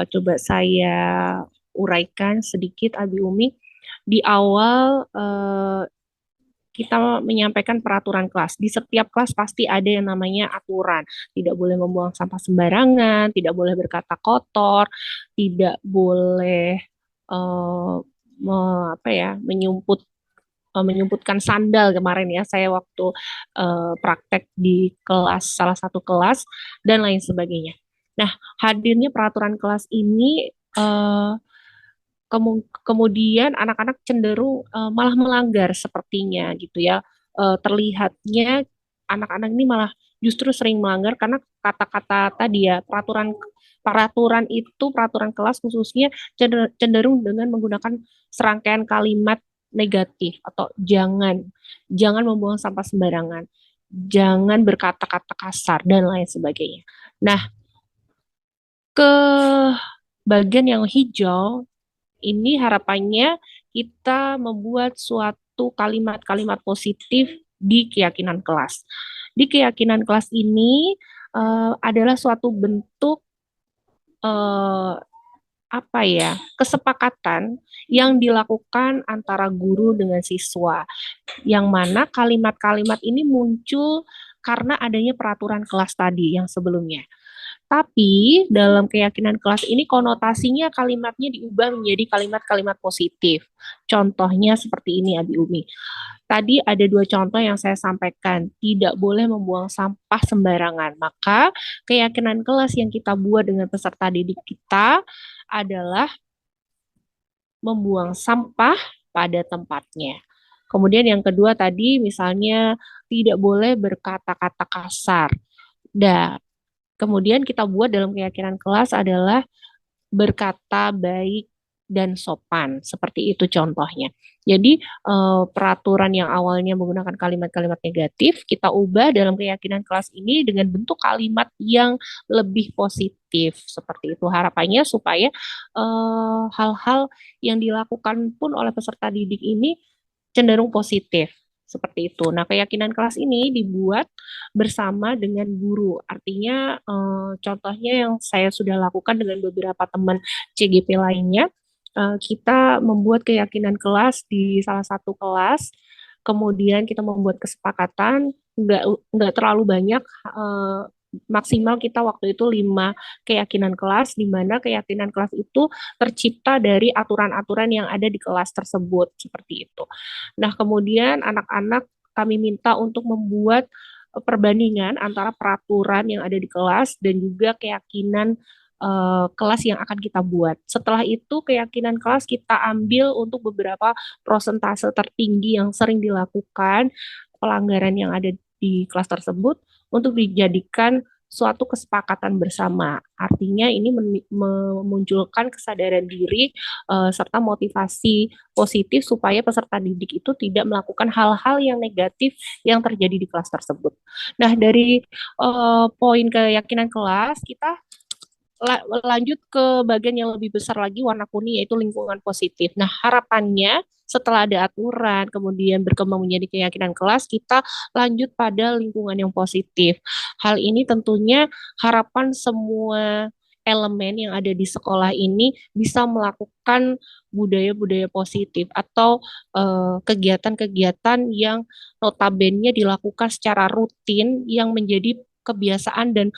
Coba saya uraikan sedikit, Abi Umi. Di awal kita menyampaikan peraturan kelas. Di setiap kelas pasti ada yang namanya aturan. Tidak boleh membuang sampah sembarangan, tidak boleh berkata kotor, tidak boleh menyumputkan sandal kemarin ya. Saya waktu praktek di kelas, salah satu kelas, dan lain sebagainya. Nah, hadirnya peraturan kelas ini kemudian anak-anak cenderung malah melanggar sepertinya gitu ya. Terlihatnya anak-anak ini malah justru sering melanggar karena kata-kata tadi ya, peraturan kelas khususnya cenderung dengan menggunakan serangkaian kalimat negatif atau jangan membuang sampah sembarangan, jangan berkata-kata kasar dan lain sebagainya. Nah, ke bagian yang hijau ini harapannya kita membuat suatu kalimat-kalimat positif di keyakinan kelas. Di keyakinan kelas ini adalah suatu bentuk kesepakatan yang dilakukan antara guru dengan siswa, yang mana kalimat-kalimat ini muncul karena adanya peraturan kelas tadi yang sebelumnya. Tapi dalam keyakinan kelas ini konotasinya kalimatnya diubah menjadi kalimat-kalimat positif. Contohnya seperti ini, Abi Umi. Tadi ada 2 contoh yang saya sampaikan. Tidak boleh membuang sampah sembarangan. Maka keyakinan kelas yang kita buat dengan peserta didik kita adalah membuang sampah pada tempatnya. Kemudian yang kedua tadi misalnya tidak boleh berkata-kata kasar. Dan kemudian kita buat dalam keyakinan kelas adalah berkata baik dan sopan. Seperti itu contohnya. Jadi peraturan yang awalnya menggunakan kalimat-kalimat negatif, kita ubah dalam keyakinan kelas ini dengan bentuk kalimat yang lebih positif. Seperti itu harapannya supaya hal-hal yang dilakukan pun oleh peserta didik ini cenderung positif. Seperti itu. Nah, keyakinan kelas ini dibuat bersama dengan guru. Artinya, contohnya yang saya sudah lakukan dengan beberapa teman CGP lainnya, kita membuat keyakinan kelas di salah satu kelas, kemudian kita membuat kesepakatan, nggak terlalu banyak, maksimal kita waktu itu 5 keyakinan kelas, di mana keyakinan kelas itu tercipta dari aturan-aturan yang ada di kelas tersebut, seperti itu. Nah, kemudian anak-anak kami minta untuk membuat perbandingan antara peraturan yang ada di kelas dan juga keyakinan kelas yang akan kita buat. Setelah itu keyakinan kelas kita ambil untuk beberapa prosentase tertinggi yang sering dilakukan pelanggaran yang ada di kelas tersebut untuk dijadikan suatu kesepakatan bersama. Artinya ini memunculkan kesadaran diri serta motivasi positif supaya peserta didik itu tidak melakukan hal-hal yang negatif yang terjadi di kelas tersebut. Nah, dari poin keyakinan kelas kita lanjut ke bagian yang lebih besar lagi, warna kuning, yaitu lingkungan positif. Nah, harapannya setelah ada aturan, kemudian berkembang menjadi keyakinan kelas, kita lanjut pada lingkungan yang positif. Hal ini tentunya harapan semua elemen yang ada di sekolah ini bisa melakukan budaya-budaya positif atau kegiatan-kegiatan yang notabene dilakukan secara rutin yang menjadi kebiasaan dan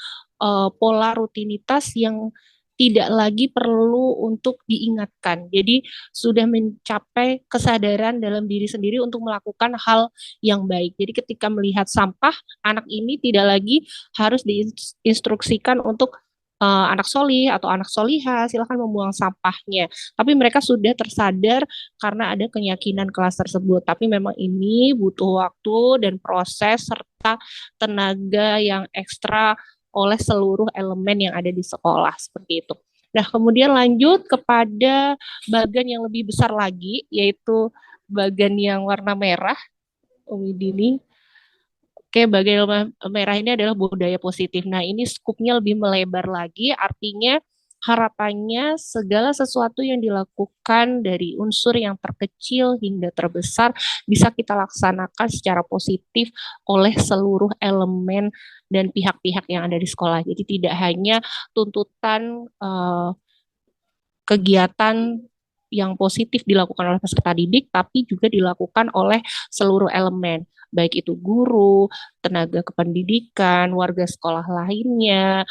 pola rutinitas yang tidak lagi perlu untuk diingatkan. Jadi sudah mencapai kesadaran dalam diri sendiri untuk melakukan hal yang baik. Jadi ketika melihat sampah, anak ini tidak lagi harus diinstruksikan untuk anak solih atau anak soliha, silakan membuang sampahnya. Tapi mereka sudah tersadar karena ada keyakinan kelas tersebut. Tapi memang ini butuh waktu dan proses serta tenaga yang ekstra oleh seluruh elemen yang ada di sekolah seperti itu. Nah, kemudian lanjut kepada bagan yang lebih besar lagi, yaitu bagan yang warna merah, Umi Dini. Oke, bagan merah ini adalah budaya positif. Nah, ini skupnya lebih melebar lagi, artinya harapannya segala sesuatu yang dilakukan dari unsur yang terkecil hingga terbesar bisa kita laksanakan secara positif oleh seluruh elemen dan pihak-pihak yang ada di sekolah. Jadi tidak hanya tuntutan kegiatan yang positif dilakukan oleh peserta didik, tapi juga dilakukan oleh seluruh elemen, baik itu guru, tenaga kependidikan, warga sekolah lainnya,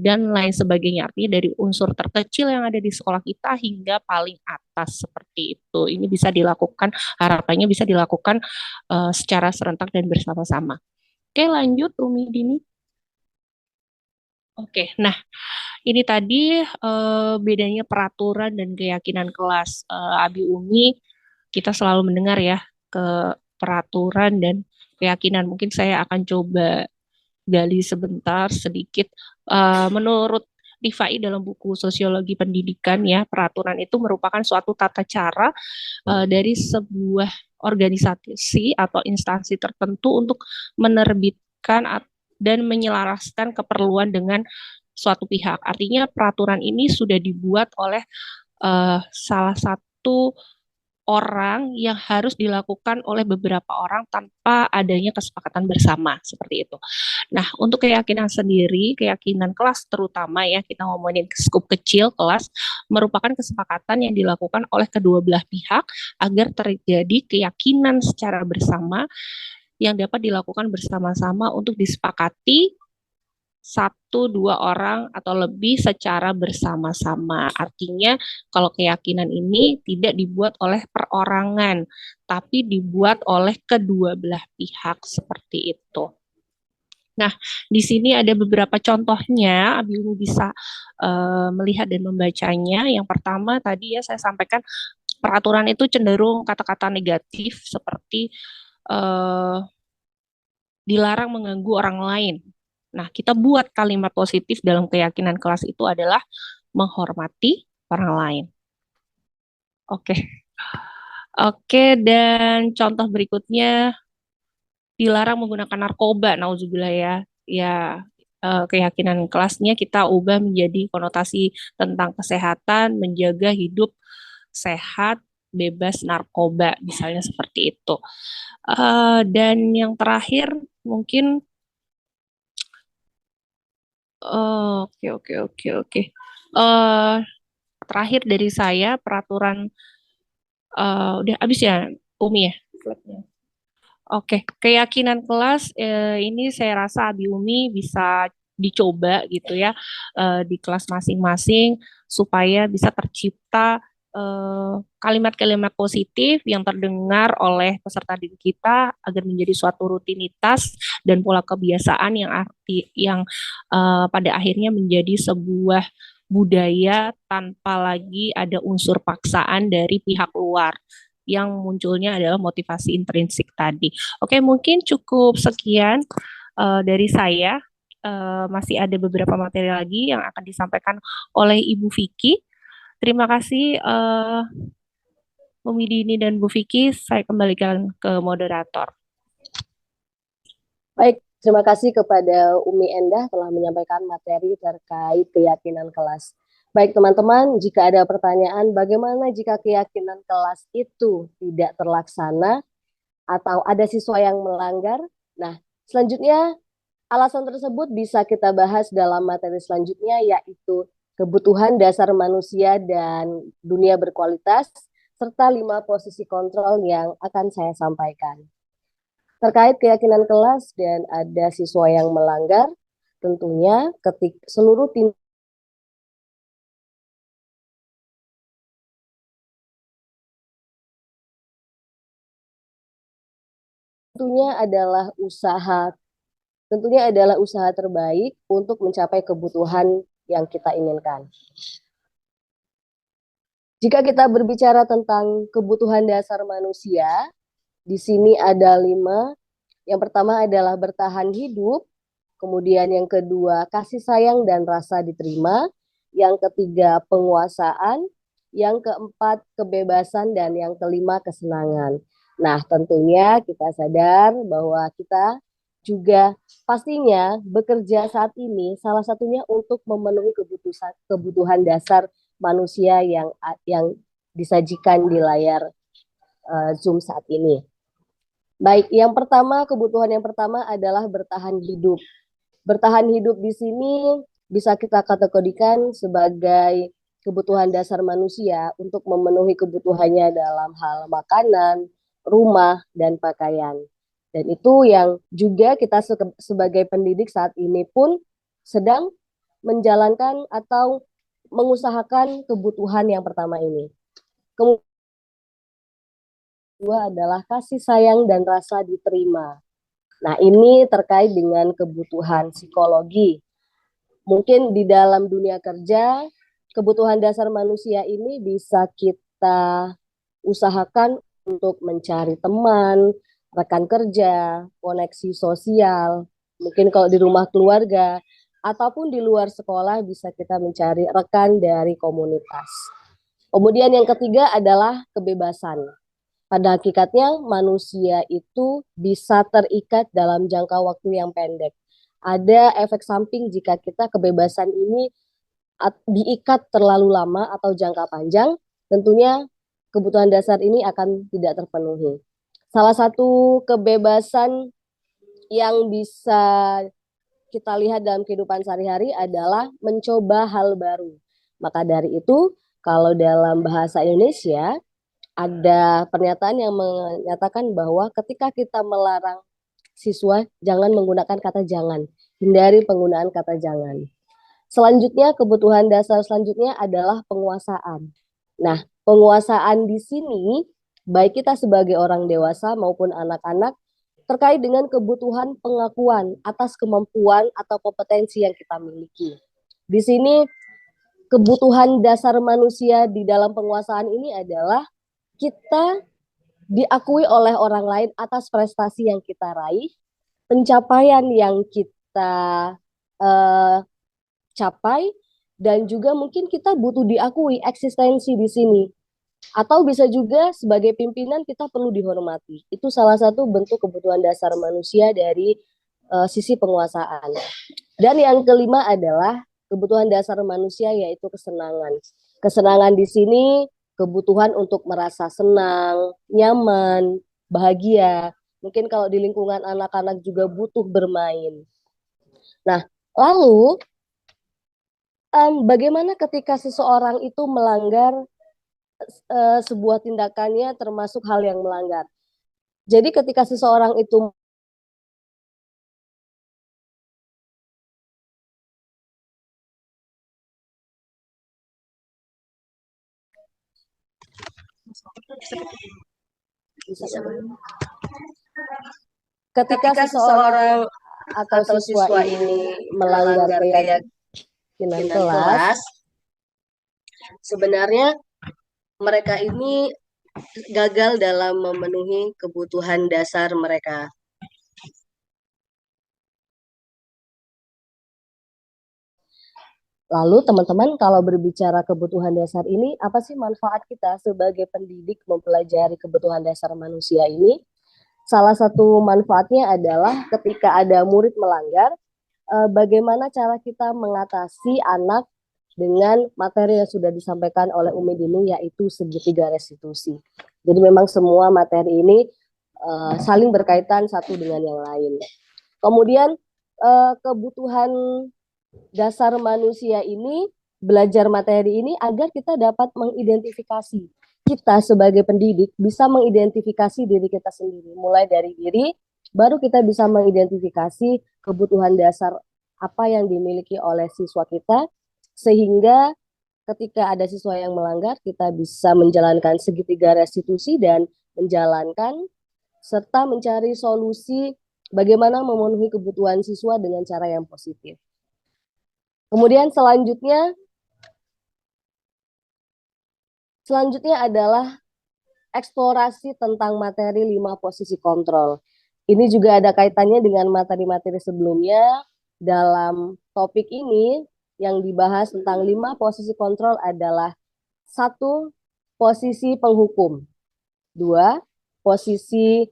dan lain sebagainya. Artinya dari unsur terkecil yang ada di sekolah kita hingga paling atas seperti itu. Ini bisa dilakukan, harapannya bisa dilakukan secara serentak dan bersama-sama. Oke, lanjut Umi Dini. Oke, nah ini tadi bedanya peraturan dan keyakinan kelas. Abi Umi, kita selalu mendengar ya ke peraturan dan keyakinan. Mungkin saya akan coba gali sebentar sedikit. Menurut Rifai dalam buku Sosiologi Pendidikan ya, peraturan itu merupakan suatu tata cara dari sebuah organisasi atau instansi tertentu untuk menerbitkan dan menyelaraskan keperluan dengan suatu pihak. Artinya peraturan ini sudah dibuat oleh salah satu orang yang harus dilakukan oleh beberapa orang tanpa adanya kesepakatan bersama seperti itu. Nah, untuk keyakinan sendiri, keyakinan kelas terutama ya, kita ngomongin skup kecil kelas, merupakan kesepakatan yang dilakukan oleh kedua belah pihak agar terjadi keyakinan secara bersama yang dapat dilakukan bersama-sama untuk disepakati satu dua orang atau lebih secara bersama-sama. Artinya kalau keyakinan ini tidak dibuat oleh perorangan, tapi dibuat oleh kedua belah pihak seperti itu. Nah, di sini ada beberapa contohnya, Abi Umi bisa melihat dan membacanya. Yang pertama tadi ya saya sampaikan peraturan itu cenderung kata-kata negatif seperti dilarang mengganggu orang lain. Nah, kita buat kalimat positif dalam keyakinan kelas itu adalah menghormati orang lain. Oke. Oke, dan contoh berikutnya dilarang menggunakan narkoba, nauzubillah ya. Ya, keyakinan kelasnya kita ubah menjadi konotasi tentang kesehatan, menjaga hidup sehat, bebas narkoba, misalnya seperti itu. Dan yang terakhir mungkin oke. Terakhir dari saya peraturan udah habis ya Umi ya. Oke, keyakinan kelas ini saya rasa Abi Umi bisa dicoba gitu ya di kelas masing-masing supaya bisa tercipta kalimat-kalimat positif yang terdengar oleh peserta didik kita agar menjadi suatu rutinitas dan pola kebiasaan yang pada akhirnya menjadi sebuah budaya tanpa lagi ada unsur paksaan dari pihak luar yang munculnya adalah motivasi intrinsik tadi. Oke, mungkin cukup sekian dari saya. Masih ada beberapa materi lagi yang akan disampaikan oleh Ibu Vicky. Terima kasih Umi Dini dan Bu Vicky. Saya kembalikan ke moderator. Baik, terima kasih kepada Umi Endah telah menyampaikan materi terkait keyakinan kelas. Baik teman-teman, jika ada pertanyaan bagaimana jika keyakinan kelas itu tidak terlaksana atau ada siswa yang melanggar? Nah, selanjutnya alasan tersebut bisa kita bahas dalam materi selanjutnya yaitu kebutuhan dasar manusia dan dunia berkualitas serta 5 posisi kontrol yang akan saya sampaikan. Terkait keyakinan kelas dan ada siswa yang melanggar, tentunya seluruh tim tentunya adalah usaha terbaik untuk mencapai kebutuhan yang kita inginkan. Jika kita berbicara tentang kebutuhan dasar manusia, di sini ada 5. Yang pertama adalah bertahan hidup, kemudian yang kedua kasih sayang dan rasa diterima, yang ketiga penguasaan, yang keempat kebebasan, dan yang kelima kesenangan. Nah, tentunya kita sadar bahwa kita juga pastinya bekerja saat ini salah satunya untuk memenuhi kebutuhan dasar manusia yang disajikan di layar Zoom saat ini. Baik, kebutuhan yang pertama adalah bertahan hidup. Bertahan hidup di sini bisa kita kategorikan sebagai kebutuhan dasar manusia untuk memenuhi kebutuhannya dalam hal makanan, rumah, dan pakaian. Dan itu yang juga kita sebagai pendidik saat ini pun sedang menjalankan atau mengusahakan kebutuhan yang pertama ini. Kemudian kedua adalah kasih sayang dan rasa diterima. Nah, ini terkait dengan kebutuhan psikologi. Mungkin di dalam dunia kerja, kebutuhan dasar manusia ini bisa kita usahakan untuk mencari teman, rekan kerja, koneksi sosial. Mungkin kalau di rumah keluarga, ataupun di luar sekolah bisa kita mencari rekan dari komunitas. Kemudian yang ketiga adalah kebebasan. Pada hakikatnya manusia itu bisa terikat dalam jangka waktu yang pendek. Ada efek samping jika kita kebebasan ini diikat terlalu lama atau jangka panjang, tentunya kebutuhan dasar ini akan tidak terpenuhi. Salah satu kebebasan yang bisa kita lihat dalam kehidupan sehari-hari adalah mencoba hal baru. Maka dari itu, kalau dalam bahasa Indonesia, ada pernyataan yang menyatakan bahwa ketika kita melarang siswa, jangan menggunakan kata jangan. Hindari penggunaan kata jangan. Selanjutnya, kebutuhan dasar selanjutnya adalah penguasaan. Nah, penguasaan di sini, baik kita sebagai orang dewasa maupun anak-anak, terkait dengan kebutuhan pengakuan atas kemampuan atau kompetensi yang kita miliki. Di sini kebutuhan dasar manusia di dalam penguasaan ini adalah kita diakui oleh orang lain atas prestasi yang kita raih, pencapaian yang kita capai, dan juga mungkin kita butuh diakui eksistensi di sini. Atau bisa juga sebagai pimpinan kita perlu dihormati. Itu salah satu bentuk kebutuhan dasar manusia dari sisi penguasaan. Dan yang kelima adalah kebutuhan dasar manusia yaitu kesenangan. Kesenangan di sini kebutuhan untuk merasa senang, nyaman, bahagia. Mungkin kalau di lingkungan anak-anak juga butuh bermain. Nah, lalu bagaimana ketika seseorang itu melanggar sebuah tindakannya termasuk hal yang melanggar. Jadi ketika seseorang itu ketika seseorang atau siswa ini melanggar keyakinan kelas, sebenarnya mereka ini gagal dalam memenuhi kebutuhan dasar mereka. Lalu teman-teman, kalau berbicara kebutuhan dasar ini, apa sih manfaat kita sebagai pendidik mempelajari kebutuhan dasar manusia ini? Salah satu manfaatnya adalah ketika ada murid melanggar, bagaimana cara kita mengatasi anak dengan materi yang sudah disampaikan oleh Umi Dini, yaitu segitiga restitusi. Jadi memang semua materi ini saling berkaitan satu dengan yang lain. Kemudian kebutuhan dasar manusia ini, belajar materi ini agar kita dapat mengidentifikasi. Kita sebagai pendidik bisa mengidentifikasi diri kita sendiri. Mulai dari diri, baru kita bisa mengidentifikasi kebutuhan dasar apa yang dimiliki oleh siswa kita, sehingga ketika ada siswa yang melanggar, kita bisa menjalankan segitiga restitusi dan menjalankan serta mencari solusi bagaimana memenuhi kebutuhan siswa dengan cara yang positif. Kemudian selanjutnya adalah eksplorasi tentang materi 5 posisi kontrol. Ini juga ada kaitannya dengan materi-materi sebelumnya. Dalam topik ini yang dibahas tentang 5 posisi kontrol adalah 1. Posisi penghukum, 2. Posisi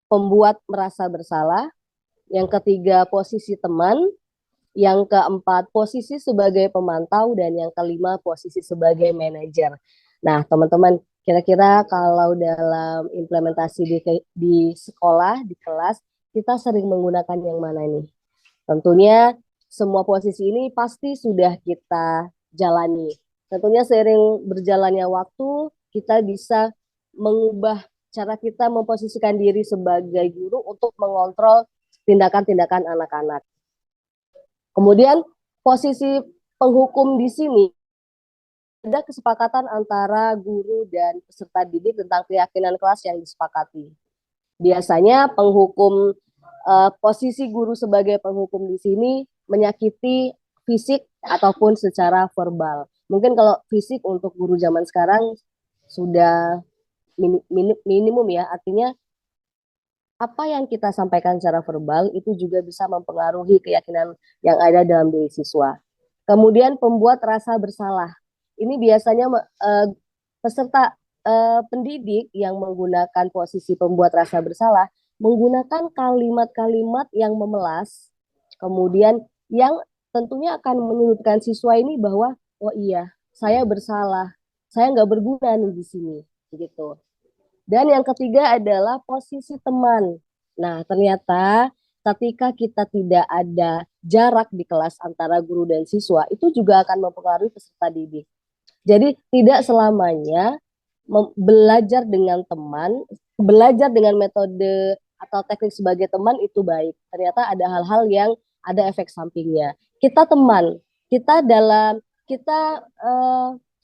pembuat merasa bersalah, yang ketiga posisi teman, yang keempat posisi sebagai pemantau, dan yang kelima posisi sebagai manajer. Nah, teman-teman, kira-kira kalau dalam implementasi di sekolah, di kelas, kita sering menggunakan yang mana nih? Tentunya semua posisi ini pasti sudah kita jalani. Tentunya seiring berjalannya waktu, kita bisa mengubah cara kita memposisikan diri sebagai guru untuk mengontrol tindakan-tindakan anak-anak. Kemudian posisi penghukum di sini ada kesepakatan antara guru dan peserta didik tentang keyakinan kelas yang disepakati. Biasanya posisi guru sebagai penghukum di sini menyakiti fisik ataupun secara verbal. Mungkin kalau fisik untuk guru zaman sekarang sudah minimum ya, artinya apa yang kita sampaikan secara verbal itu juga bisa mempengaruhi keyakinan yang ada dalam diri siswa. Kemudian pembuat rasa bersalah. Ini biasanya peserta pendidik yang menggunakan posisi pembuat rasa bersalah menggunakan kalimat-kalimat yang memelas, kemudian yang tentunya akan menyudutkan siswa ini bahwa oh iya, saya bersalah, saya nggak berguna nih di sini, gitu. Dan yang ketiga adalah posisi teman. Nah, ternyata ketika kita tidak ada jarak di kelas antara guru dan siswa, itu juga akan mempengaruhi peserta didik. Jadi tidak selamanya belajar dengan teman, belajar dengan metode atau teknik sebagai teman itu baik. Ternyata ada hal-hal yang ada efek sampingnya. Kita teman, kita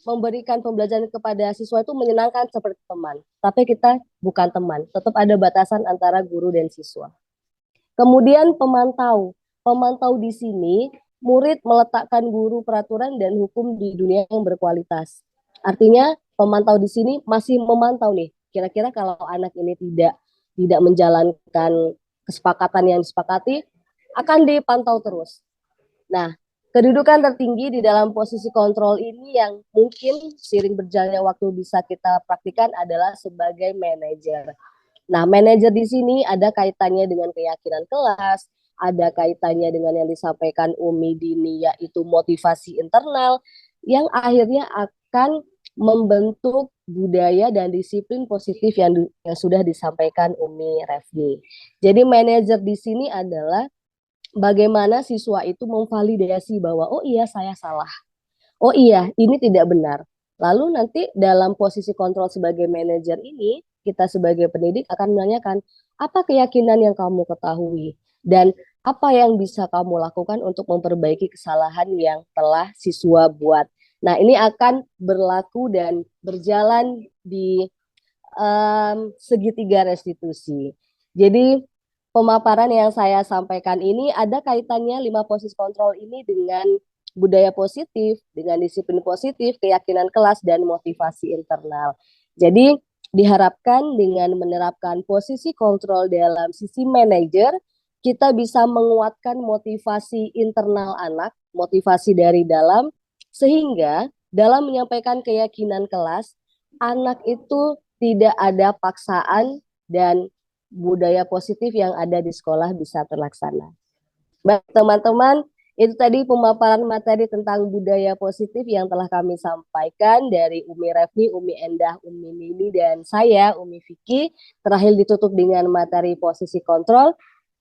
memberikan pembelajaran kepada siswa itu menyenangkan seperti teman, tapi kita bukan teman. Tetap ada batasan antara guru dan siswa. Kemudian pemantau. Pemantau di sini murid meletakkan guru peraturan dan hukum di dunia yang berkualitas. Artinya pemantau di sini masih memantau nih. Kira-kira kalau anak ini tidak menjalankan kesepakatan yang disepakati, akan dipantau terus. Nah, kedudukan tertinggi di dalam posisi kontrol ini yang mungkin seiring berjalannya waktu bisa kita praktikkan adalah sebagai manajer. Nah, manajer di sini ada kaitannya dengan keyakinan kelas, ada kaitannya dengan yang disampaikan Umi Dini, yaitu motivasi internal, yang akhirnya akan membentuk budaya dan disiplin positif yang sudah disampaikan Umi Refni. Jadi manajer di sini adalah bagaimana siswa itu memvalidasi bahwa oh iya saya salah, oh iya ini tidak benar. Lalu nanti dalam posisi kontrol sebagai manajer ini, kita sebagai pendidik akan menanyakan apa keyakinan yang kamu ketahui dan apa yang bisa kamu lakukan untuk memperbaiki kesalahan yang telah siswa buat. Nah, ini akan berlaku dan berjalan di segitiga restitusi. Jadi pemaparan yang saya sampaikan ini ada kaitannya 5 posisi kontrol ini dengan budaya positif, dengan disiplin positif, keyakinan kelas, dan motivasi internal. Jadi diharapkan dengan menerapkan posisi kontrol dalam sisi manajer, kita bisa menguatkan motivasi internal anak, motivasi dari dalam, sehingga dalam menyampaikan keyakinan kelas, anak itu tidak ada paksaan dan budaya positif yang ada di sekolah bisa terlaksana. Baik teman-teman, itu tadi pemaparan materi tentang budaya positif yang telah kami sampaikan dari Umi Refni, Umi Endah, Umi Nini, dan saya, Umi Vicky. Terakhir ditutup dengan materi posisi kontrol.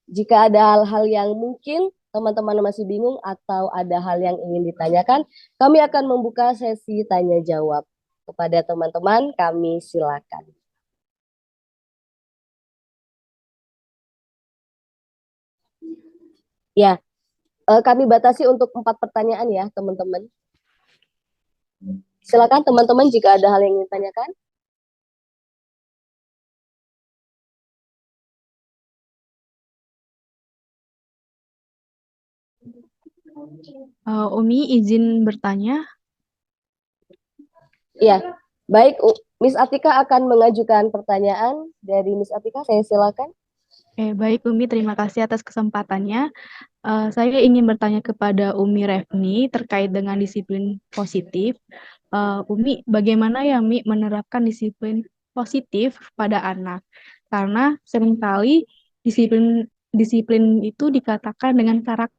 Jika ada hal-hal yang mungkin teman-teman masih bingung atau ada hal yang ingin ditanyakan, kami akan membuka sesi tanya jawab. Kepada teman-teman, kami silakan. Ya, kami batasi untuk 4 pertanyaan ya, teman-teman. Silakan teman-teman jika ada hal yang ingin ditanyakan. Umi izin bertanya. Iya, baik. Miss Atika akan mengajukan pertanyaan dari Miss Atika. Saya silakan. Baik Umi, terima kasih atas kesempatannya. Saya ingin bertanya kepada Umi Refni terkait dengan disiplin positif. Umi, bagaimana ya Umi menerapkan disiplin positif pada anak? Karena seringkali disiplin disiplin itu dikatakan dengan karakter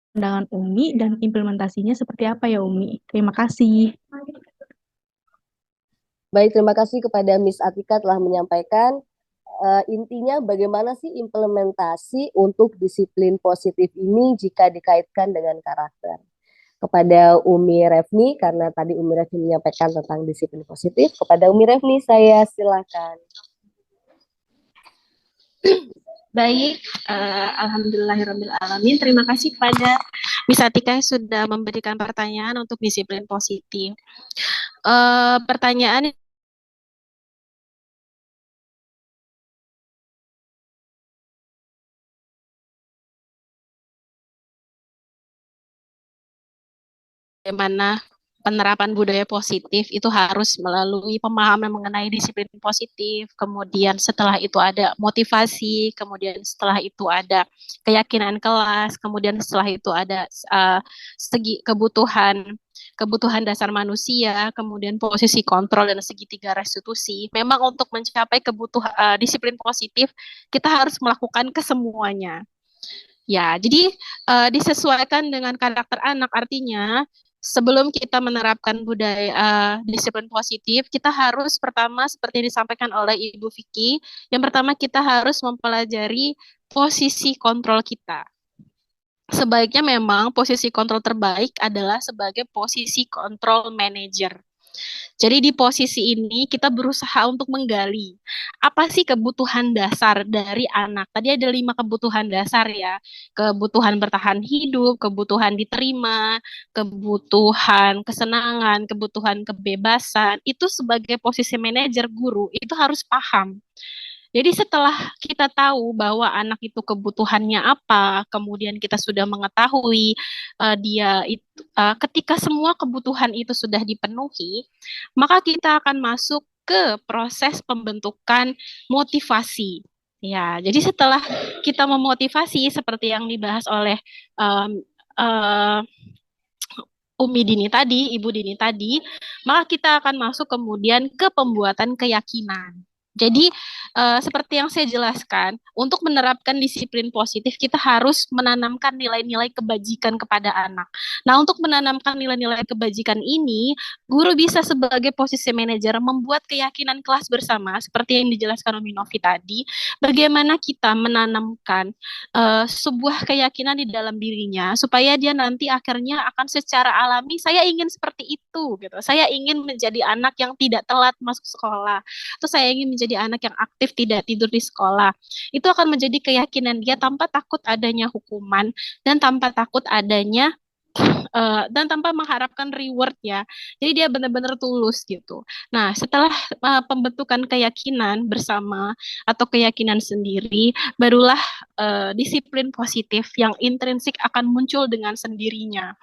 pandangan Umi dan implementasinya seperti apa ya Umi? Terima kasih. Baik, terima kasih kepada Miss Atika telah menyampaikan intinya bagaimana sih implementasi untuk disiplin positif ini jika dikaitkan dengan karakter. Kepada Umi Refni, karena tadi Umi Refni menyampaikan tentang disiplin positif, kepada Umi Refni saya silakan. Baik, alhamdulillahirrahmanirrahim. Terima kasih pada Miss Atika yang sudah memberikan pertanyaan untuk disiplin positif. Pertanyaan bagaimana penerapan budaya positif itu harus melalui pemahaman mengenai disiplin positif, kemudian setelah itu ada motivasi, kemudian setelah itu ada keyakinan kelas, kemudian setelah itu ada segi kebutuhan dasar manusia, kemudian posisi kontrol dan segitiga restitusi. Memang untuk mencapai kebutuhan disiplin positif kita harus melakukan kesemuanya. Ya, jadi disesuaikan dengan karakter anak, artinya sebelum kita menerapkan budaya disiplin positif, kita harus pertama seperti disampaikan oleh Ibu Vicky, yang pertama kita harus mempelajari posisi kontrol kita. Sebaiknya memang posisi kontrol terbaik adalah sebagai posisi kontrol manager. Jadi di posisi ini kita berusaha untuk menggali apa sih kebutuhan dasar dari anak. Tadi ada 5 kebutuhan dasar ya. Kebutuhan bertahan hidup, kebutuhan diterima, kebutuhan kesenangan, kebutuhan kebebasan. Itu sebagai posisi manajer guru itu harus paham. Jadi setelah kita tahu bahwa anak itu kebutuhannya apa, kemudian kita sudah mengetahui dia itu ketika semua kebutuhan itu sudah dipenuhi, maka kita akan masuk ke proses pembentukan motivasi. Ya, jadi setelah kita memotivasi seperti yang dibahas oleh um, uh, Umi Dini tadi, Ibu Dini tadi, maka kita akan masuk kemudian ke pembuatan keyakinan. Jadi seperti yang saya jelaskan, untuk menerapkan disiplin positif kita harus menanamkan nilai-nilai kebajikan kepada anak. Nah, untuk menanamkan nilai-nilai kebajikan ini, guru bisa sebagai posisi manajer membuat keyakinan kelas bersama, seperti yang dijelaskan Umi Novi tadi, bagaimana kita menanamkan sebuah keyakinan di dalam dirinya supaya dia nanti akhirnya akan secara alami saya ingin seperti itu gitu. Saya ingin menjadi anak yang tidak telat masuk sekolah. Atau saya ingin menjadi anak yang aktif tidak tidur di sekolah. Itu akan menjadi keyakinan dia tanpa takut adanya hukuman dan tanpa takut adanya dan tanpa mengharapkan reward ya. Jadi dia benar-benar tulus gitu. Nah, setelah pembentukan keyakinan bersama atau keyakinan sendiri, barulah disiplin positif yang intrinsik akan muncul dengan sendirinya.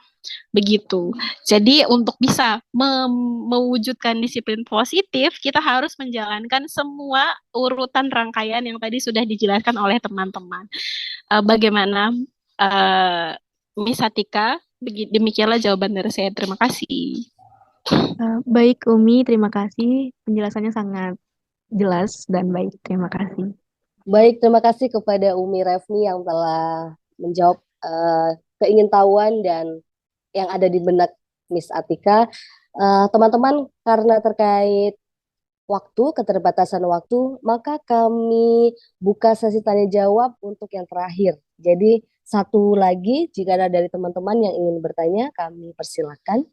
Begitu. Jadi untuk bisa mewujudkan disiplin positif, kita harus menjalankan semua urutan rangkaian yang tadi sudah dijelaskan oleh teman-teman. Bagaimana Miss Atika? Demikianlah jawaban dari saya. Terima kasih. Baik Umi, terima kasih. Penjelasannya sangat jelas dan baik. Terima kasih. Baik, terima kasih kepada Umi Refni yang telah menjawab keingintahuan dan yang ada di benak Miss Atika. Teman-teman, karena terkait waktu, keterbatasan waktu, maka kami buka sesi tanya jawab untuk yang terakhir. Jadi satu lagi, jika ada dari teman-teman yang ingin bertanya, kami persilakan.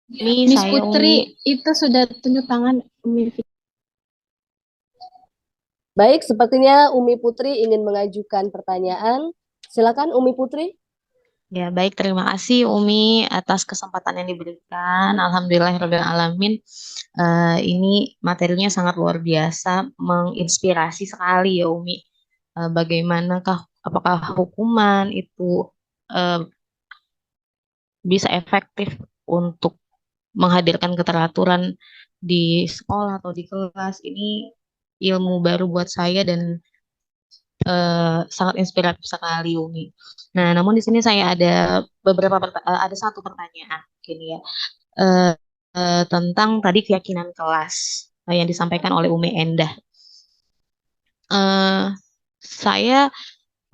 Miss Putri, itu sudah tunjuk tangan. Baik, sepertinya Umi Putri ingin mengajukan pertanyaan. Silakan Umi Putri. Ya, baik. Terima kasih Umi atas kesempatan yang diberikan. Alhamdulillahirrahmanirrahim. Ini materinya sangat luar biasa, menginspirasi sekali ya Umi. Bagaimanakah, apakah hukuman itu eh, bisa efektif untuk menghadirkan keteraturan di sekolah atau di kelas? Ini ilmu baru buat saya dan sangat inspiratif sekali Umi. Nah, namun di sini saya ada ada satu pertanyaan gini ya. Eh, Tentang tadi keyakinan kelas yang disampaikan oleh Umi Endah. Eh, saya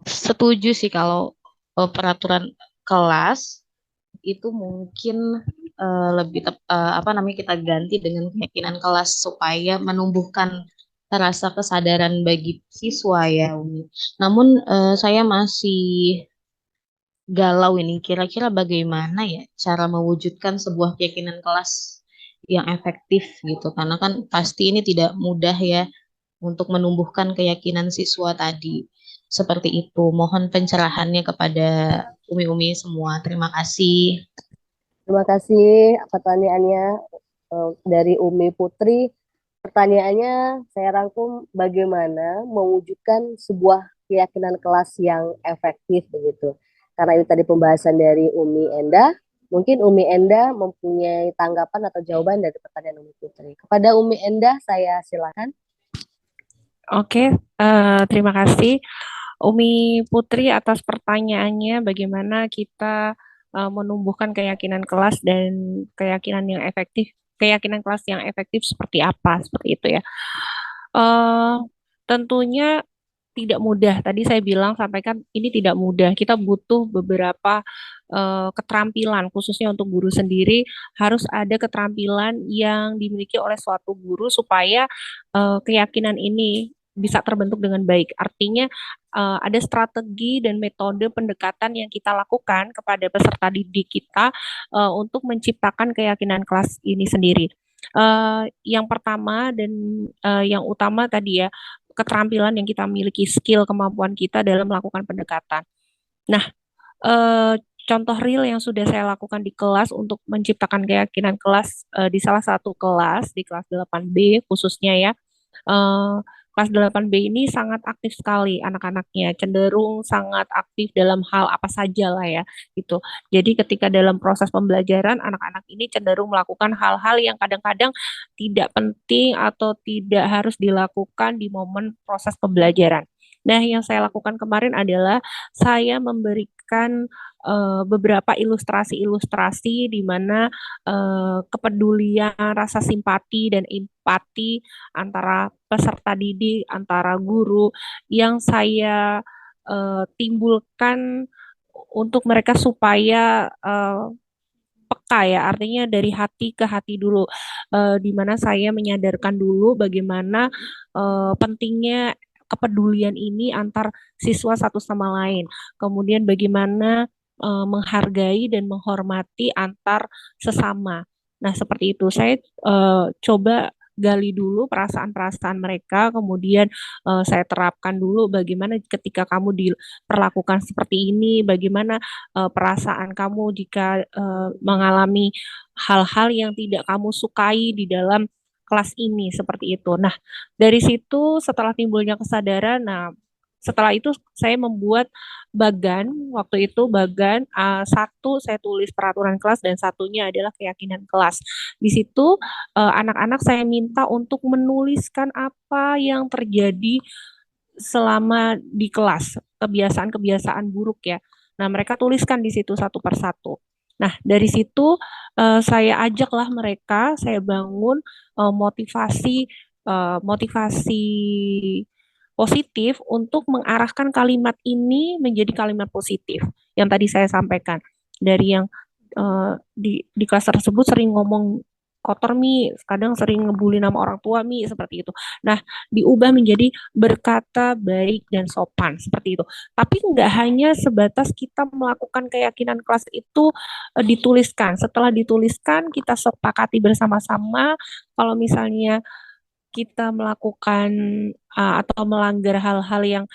setuju sih kalau peraturan kelas itu mungkin apa namanya, kita ganti dengan keyakinan kelas supaya menumbuhkan rasa kesadaran bagi siswa ya Umi. Namun saya masih galau ini, kira-kira bagaimana ya cara mewujudkan sebuah keyakinan kelas yang efektif gitu, karena kan pasti ini tidak mudah ya untuk menumbuhkan keyakinan siswa tadi. Seperti itu. Mohon pencerahannya kepada umi-umi semua. Terima kasih. Terima kasih pertanyaannya dari Umi Putri. Pertanyaannya saya rangkum bagaimana mewujudkan sebuah keyakinan kelas yang efektif begitu. Karena ini tadi pembahasan dari Umi Endah, mungkin Umi Endah mempunyai tanggapan atau jawaban dari pertanyaan Umi Putri. Kepada Umi Endah saya silakan. Oke, terima kasih Umi Putri atas pertanyaannya bagaimana kita menumbuhkan keyakinan kelas dan keyakinan yang efektif, keyakinan kelas yang efektif seperti apa, seperti itu ya. Eh, Tentunya tidak mudah. Tadi saya bilang sampaikan ini tidak mudah. Kita butuh beberapa keterampilan, khususnya untuk guru sendiri harus ada keterampilan yang dimiliki oleh suatu guru supaya keyakinan ini bisa terbentuk dengan baik. Artinya ada strategi dan metode pendekatan yang kita lakukan kepada peserta didik kita untuk menciptakan keyakinan kelas ini sendiri. Yang pertama dan yang utama tadi ya, keterampilan yang kita miliki, skill, kemampuan kita dalam melakukan pendekatan. Nah, eh, contoh real yang sudah saya lakukan di kelas untuk menciptakan keyakinan kelas di salah satu kelas, di kelas 8B khususnya ya. Eh, Kelas 8B ini sangat aktif sekali anak-anaknya, cenderung sangat aktif dalam hal apa saja lah ya, gitu. Jadi ketika dalam proses pembelajaran, anak-anak ini cenderung melakukan hal-hal yang kadang-kadang tidak penting atau tidak harus dilakukan di momen proses pembelajaran. Nah, yang saya lakukan kemarin adalah saya memberikan beberapa ilustrasi-ilustrasi di mana kepedulian, rasa simpati dan empati antara peserta didik, antara guru yang saya timbulkan untuk mereka supaya peka ya, artinya dari hati ke hati dulu, di mana saya menyadarkan dulu bagaimana pentingnya kepedulian ini antar siswa satu sama lain, kemudian bagaimana menghargai dan menghormati antar sesama. Nah, seperti itu saya coba gali dulu perasaan-perasaan mereka, kemudian saya terapkan dulu bagaimana ketika kamu diperlakukan seperti ini, bagaimana perasaan kamu jika mengalami hal-hal yang tidak kamu sukai di dalam kelas ini seperti itu. Nah, dari situ setelah timbulnya kesadaran, nah setelah itu saya membuat bagan, waktu itu bagan satu saya tulis peraturan kelas dan satunya adalah keyakinan kelas. Di situ anak-anak saya minta untuk menuliskan apa yang terjadi selama di kelas, kebiasaan-kebiasaan buruk ya. Nah, mereka tuliskan di situ satu persatu. Nah, dari situ saya ajaklah mereka, saya bangun motivasi positif untuk mengarahkan kalimat ini menjadi kalimat positif. Yang tadi saya sampaikan dari yang di kelas tersebut sering ngomong kotor mi, kadang sering ngebully nama orang tua mi, seperti itu. Nah, diubah menjadi berkata baik dan sopan, seperti itu. Tapi nggak hanya sebatas kita melakukan keyakinan kelas itu dituliskan. Setelah dituliskan, kita sepakati bersama-sama kalau misalnya kita melakukan atau melanggar hal-hal yang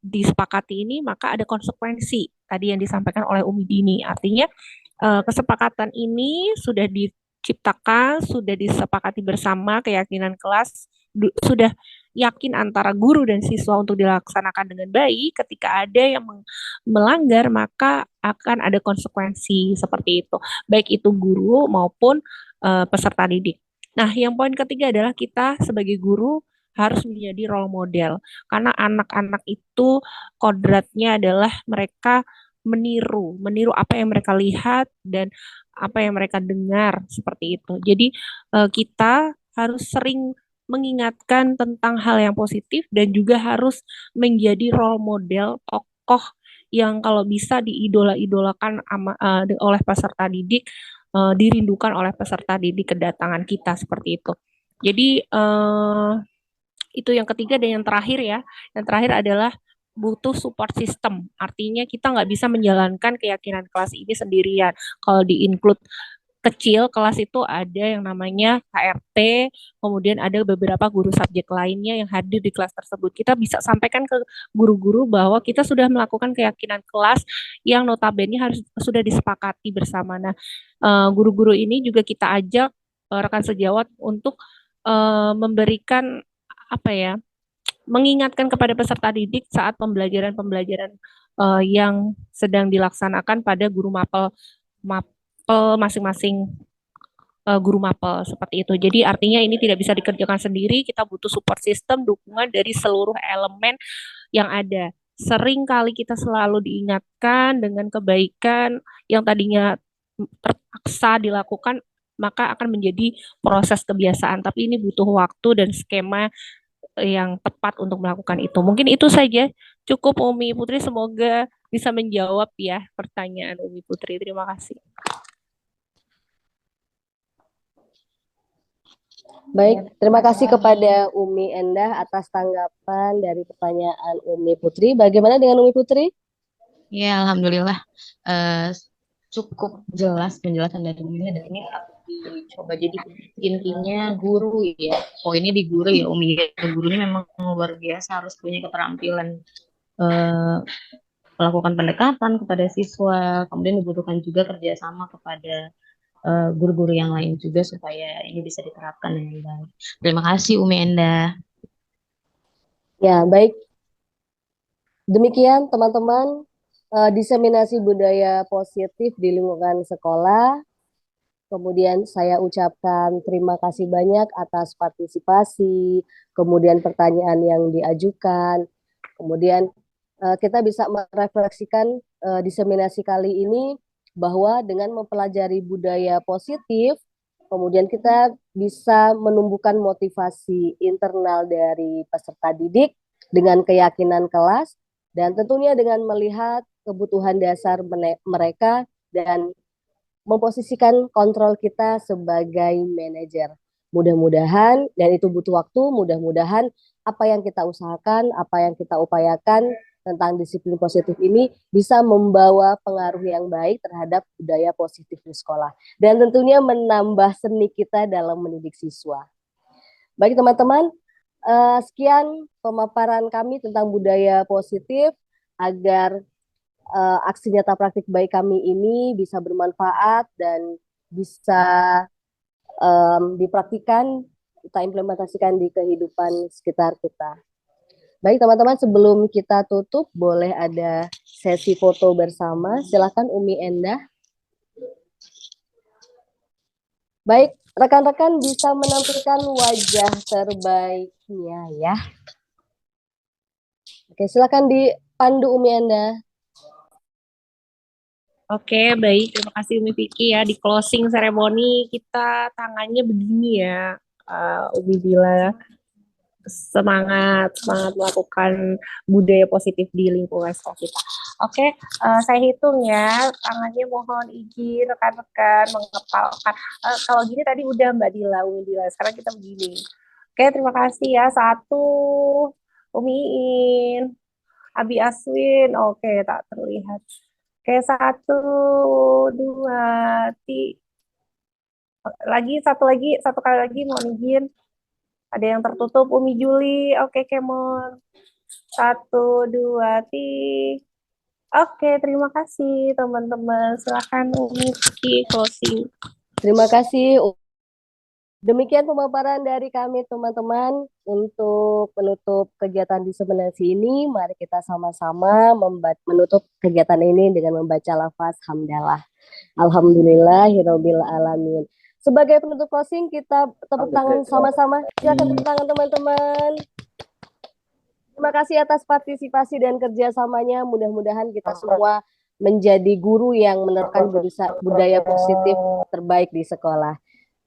disepakati ini, maka ada konsekuensi. tadi yang disampaikan oleh Umi Dini. Artinya kesepakatan ini sudah diciptakan, sudah disepakati bersama, keyakinan kelas sudah yakin antara guru dan siswa untuk dilaksanakan dengan baik. Ketika ada yang melanggar, maka akan ada konsekuensi seperti itu, baik itu guru maupun peserta didik. Nah, yang poin ketiga adalah kita sebagai guru harus menjadi role model, karena anak-anak itu kodratnya adalah mereka meniru apa yang mereka lihat dan apa yang mereka dengar seperti itu. Jadi kita harus sering mengingatkan tentang hal yang positif dan juga harus menjadi role model tokoh yang kalau bisa diidola-idolakan oleh peserta didik, dirindukan oleh peserta didik kedatangan kita seperti itu. Jadi itu yang ketiga, dan yang terakhir ya. Yang terakhir adalah butuh support system. Artinya kita nggak bisa menjalankan keyakinan kelas ini sendirian. Kalau di-include kecil, kelas itu ada yang namanya KRT, kemudian ada beberapa guru subjek lainnya yang hadir di kelas tersebut. Kita bisa sampaikan ke guru-guru bahwa kita sudah melakukan keyakinan kelas yang notabene harus sudah disepakati bersama. Nah, guru-guru ini juga kita ajak rekan sejawat untuk memberikan mengingatkan kepada peserta didik saat pembelajaran yang sedang dilaksanakan pada guru mapel masing-masing guru mapel seperti itu. Jadi artinya ini tidak bisa dikerjakan sendiri, kita butuh support system, dukungan dari seluruh elemen yang ada. Sering kali kita selalu diingatkan dengan kebaikan yang tadinya terpaksa dilakukan, maka akan menjadi proses kebiasaan. Tapi ini butuh waktu dan skema yang tepat untuk melakukan itu. Mungkin itu saja. Cukup Umi Putri, semoga bisa menjawab ya pertanyaan Umi Putri. Terima kasih. Baik, terima kasih kepada Umi Endah atas tanggapan dari pertanyaan Umi Putri. Bagaimana dengan Umi Putri? Ya, alhamdulillah cukup jelas penjelasan dari Umi, dan ini aku dicoba jadi intinya guru ya. Poinnya di guru ya Umi. Guru ini memang luar biasa, harus punya keterampilan melakukan pendekatan kepada siswa, kemudian dibutuhkan juga kerjasama kepada guru-guru yang lain juga supaya ini bisa diterapkan dengan baik. Terima kasih Umi Endah. Ya, baik. Demikian teman-teman, diseminasi budaya positif di lingkungan sekolah. Kemudian saya ucapkan terima kasih banyak atas partisipasi, kemudian pertanyaan yang diajukan. Kemudian kita bisa merefleksikan diseminasi kali ini bahwa dengan mempelajari budaya positif, kemudian kita bisa menumbuhkan motivasi internal dari peserta didik dengan keyakinan kelas, dan tentunya dengan melihat kebutuhan dasar mereka dan memposisikan kontrol kita sebagai manajer. Mudah-mudahan, dan itu butuh waktu, mudah-mudahan apa yang kita usahakan, apa yang kita upayakan tentang disiplin positif ini bisa membawa pengaruh yang baik terhadap budaya positif di sekolah. Dan tentunya menambah seni kita dalam mendidik siswa. Baik teman-teman, sekian pemaparan kami tentang budaya positif agar aksi nyata praktik baik kami ini bisa bermanfaat dan bisa dipraktikkan, kita implementasikan di kehidupan sekitar kita. Baik teman-teman, sebelum kita tutup, boleh ada sesi foto bersama. Silakan Umi Endah. Baik, rekan-rekan bisa menampilkan wajah terbaiknya ya. Oke, silakan dipandu Umi Endah. Oke, baik. Terima kasih Umi Vicky ya. Di closing ceremony kita tangannya begini ya, Umi Dila. Semangat melakukan budaya positif di lingkungan sekolah kita. Oke, saya hitung ya. Tangannya mohon izin rekan-rekan mengepalkan. Kalau gini tadi udah Mbak Dila, Umi Dila. Sekarang kita begini. Oke, terima kasih ya. 1, Umi Iin, Abi Aswin. Oke, tak terlihat. Oke, 1, 2, 3. Satu kali lagi mohon izin. Ada yang tertutup, Umi Juli. Oke, Kemon. 1, 2, 3. Oke, terima kasih teman-teman. Silakan Umi Vicky closing. Terima kasih. Demikian pemaparan dari kami teman-teman untuk penutup kegiatan diseminasi ini. Mari kita sama-sama menutup kegiatan ini dengan membaca lafaz hamdalah. Alhamdulillahirabbil alamin. Sebagai penutup closing kita tepuk tangan sama-sama. Silakan tepuk tangan teman-teman. Terima kasih atas partisipasi dan kerjasamanya. Mudah-mudahan kita semua menjadi guru yang menerapkan budaya positif terbaik di sekolah.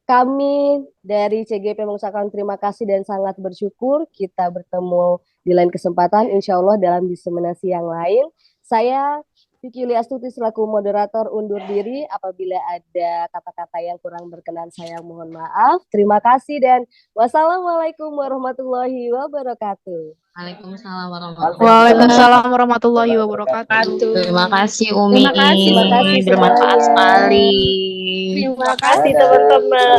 Kami dari CGP mengucapkan terima kasih dan sangat bersyukur kita bertemu di lain kesempatan, insya Allah dalam diseminasi yang lain. Saya Vicky Astuti selaku moderator undur diri. Apabila ada kata-kata yang kurang berkenan saya mohon maaf. Terima kasih dan wassalamualaikum warahmatullahi wabarakatuh. Waalaikumsalam warahmatullahi wabarakatuh. Terima kasih Umi. Terima kasih Bermanfaat semuanya. sekali. Terima kasih teman-teman.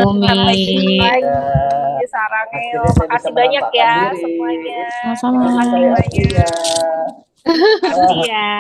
Umi. Sampai jumpa lagi. Sarangeo. Makasih banyak ya semuanya. Sama-sama. Terima kasih banyak. Makasih ya.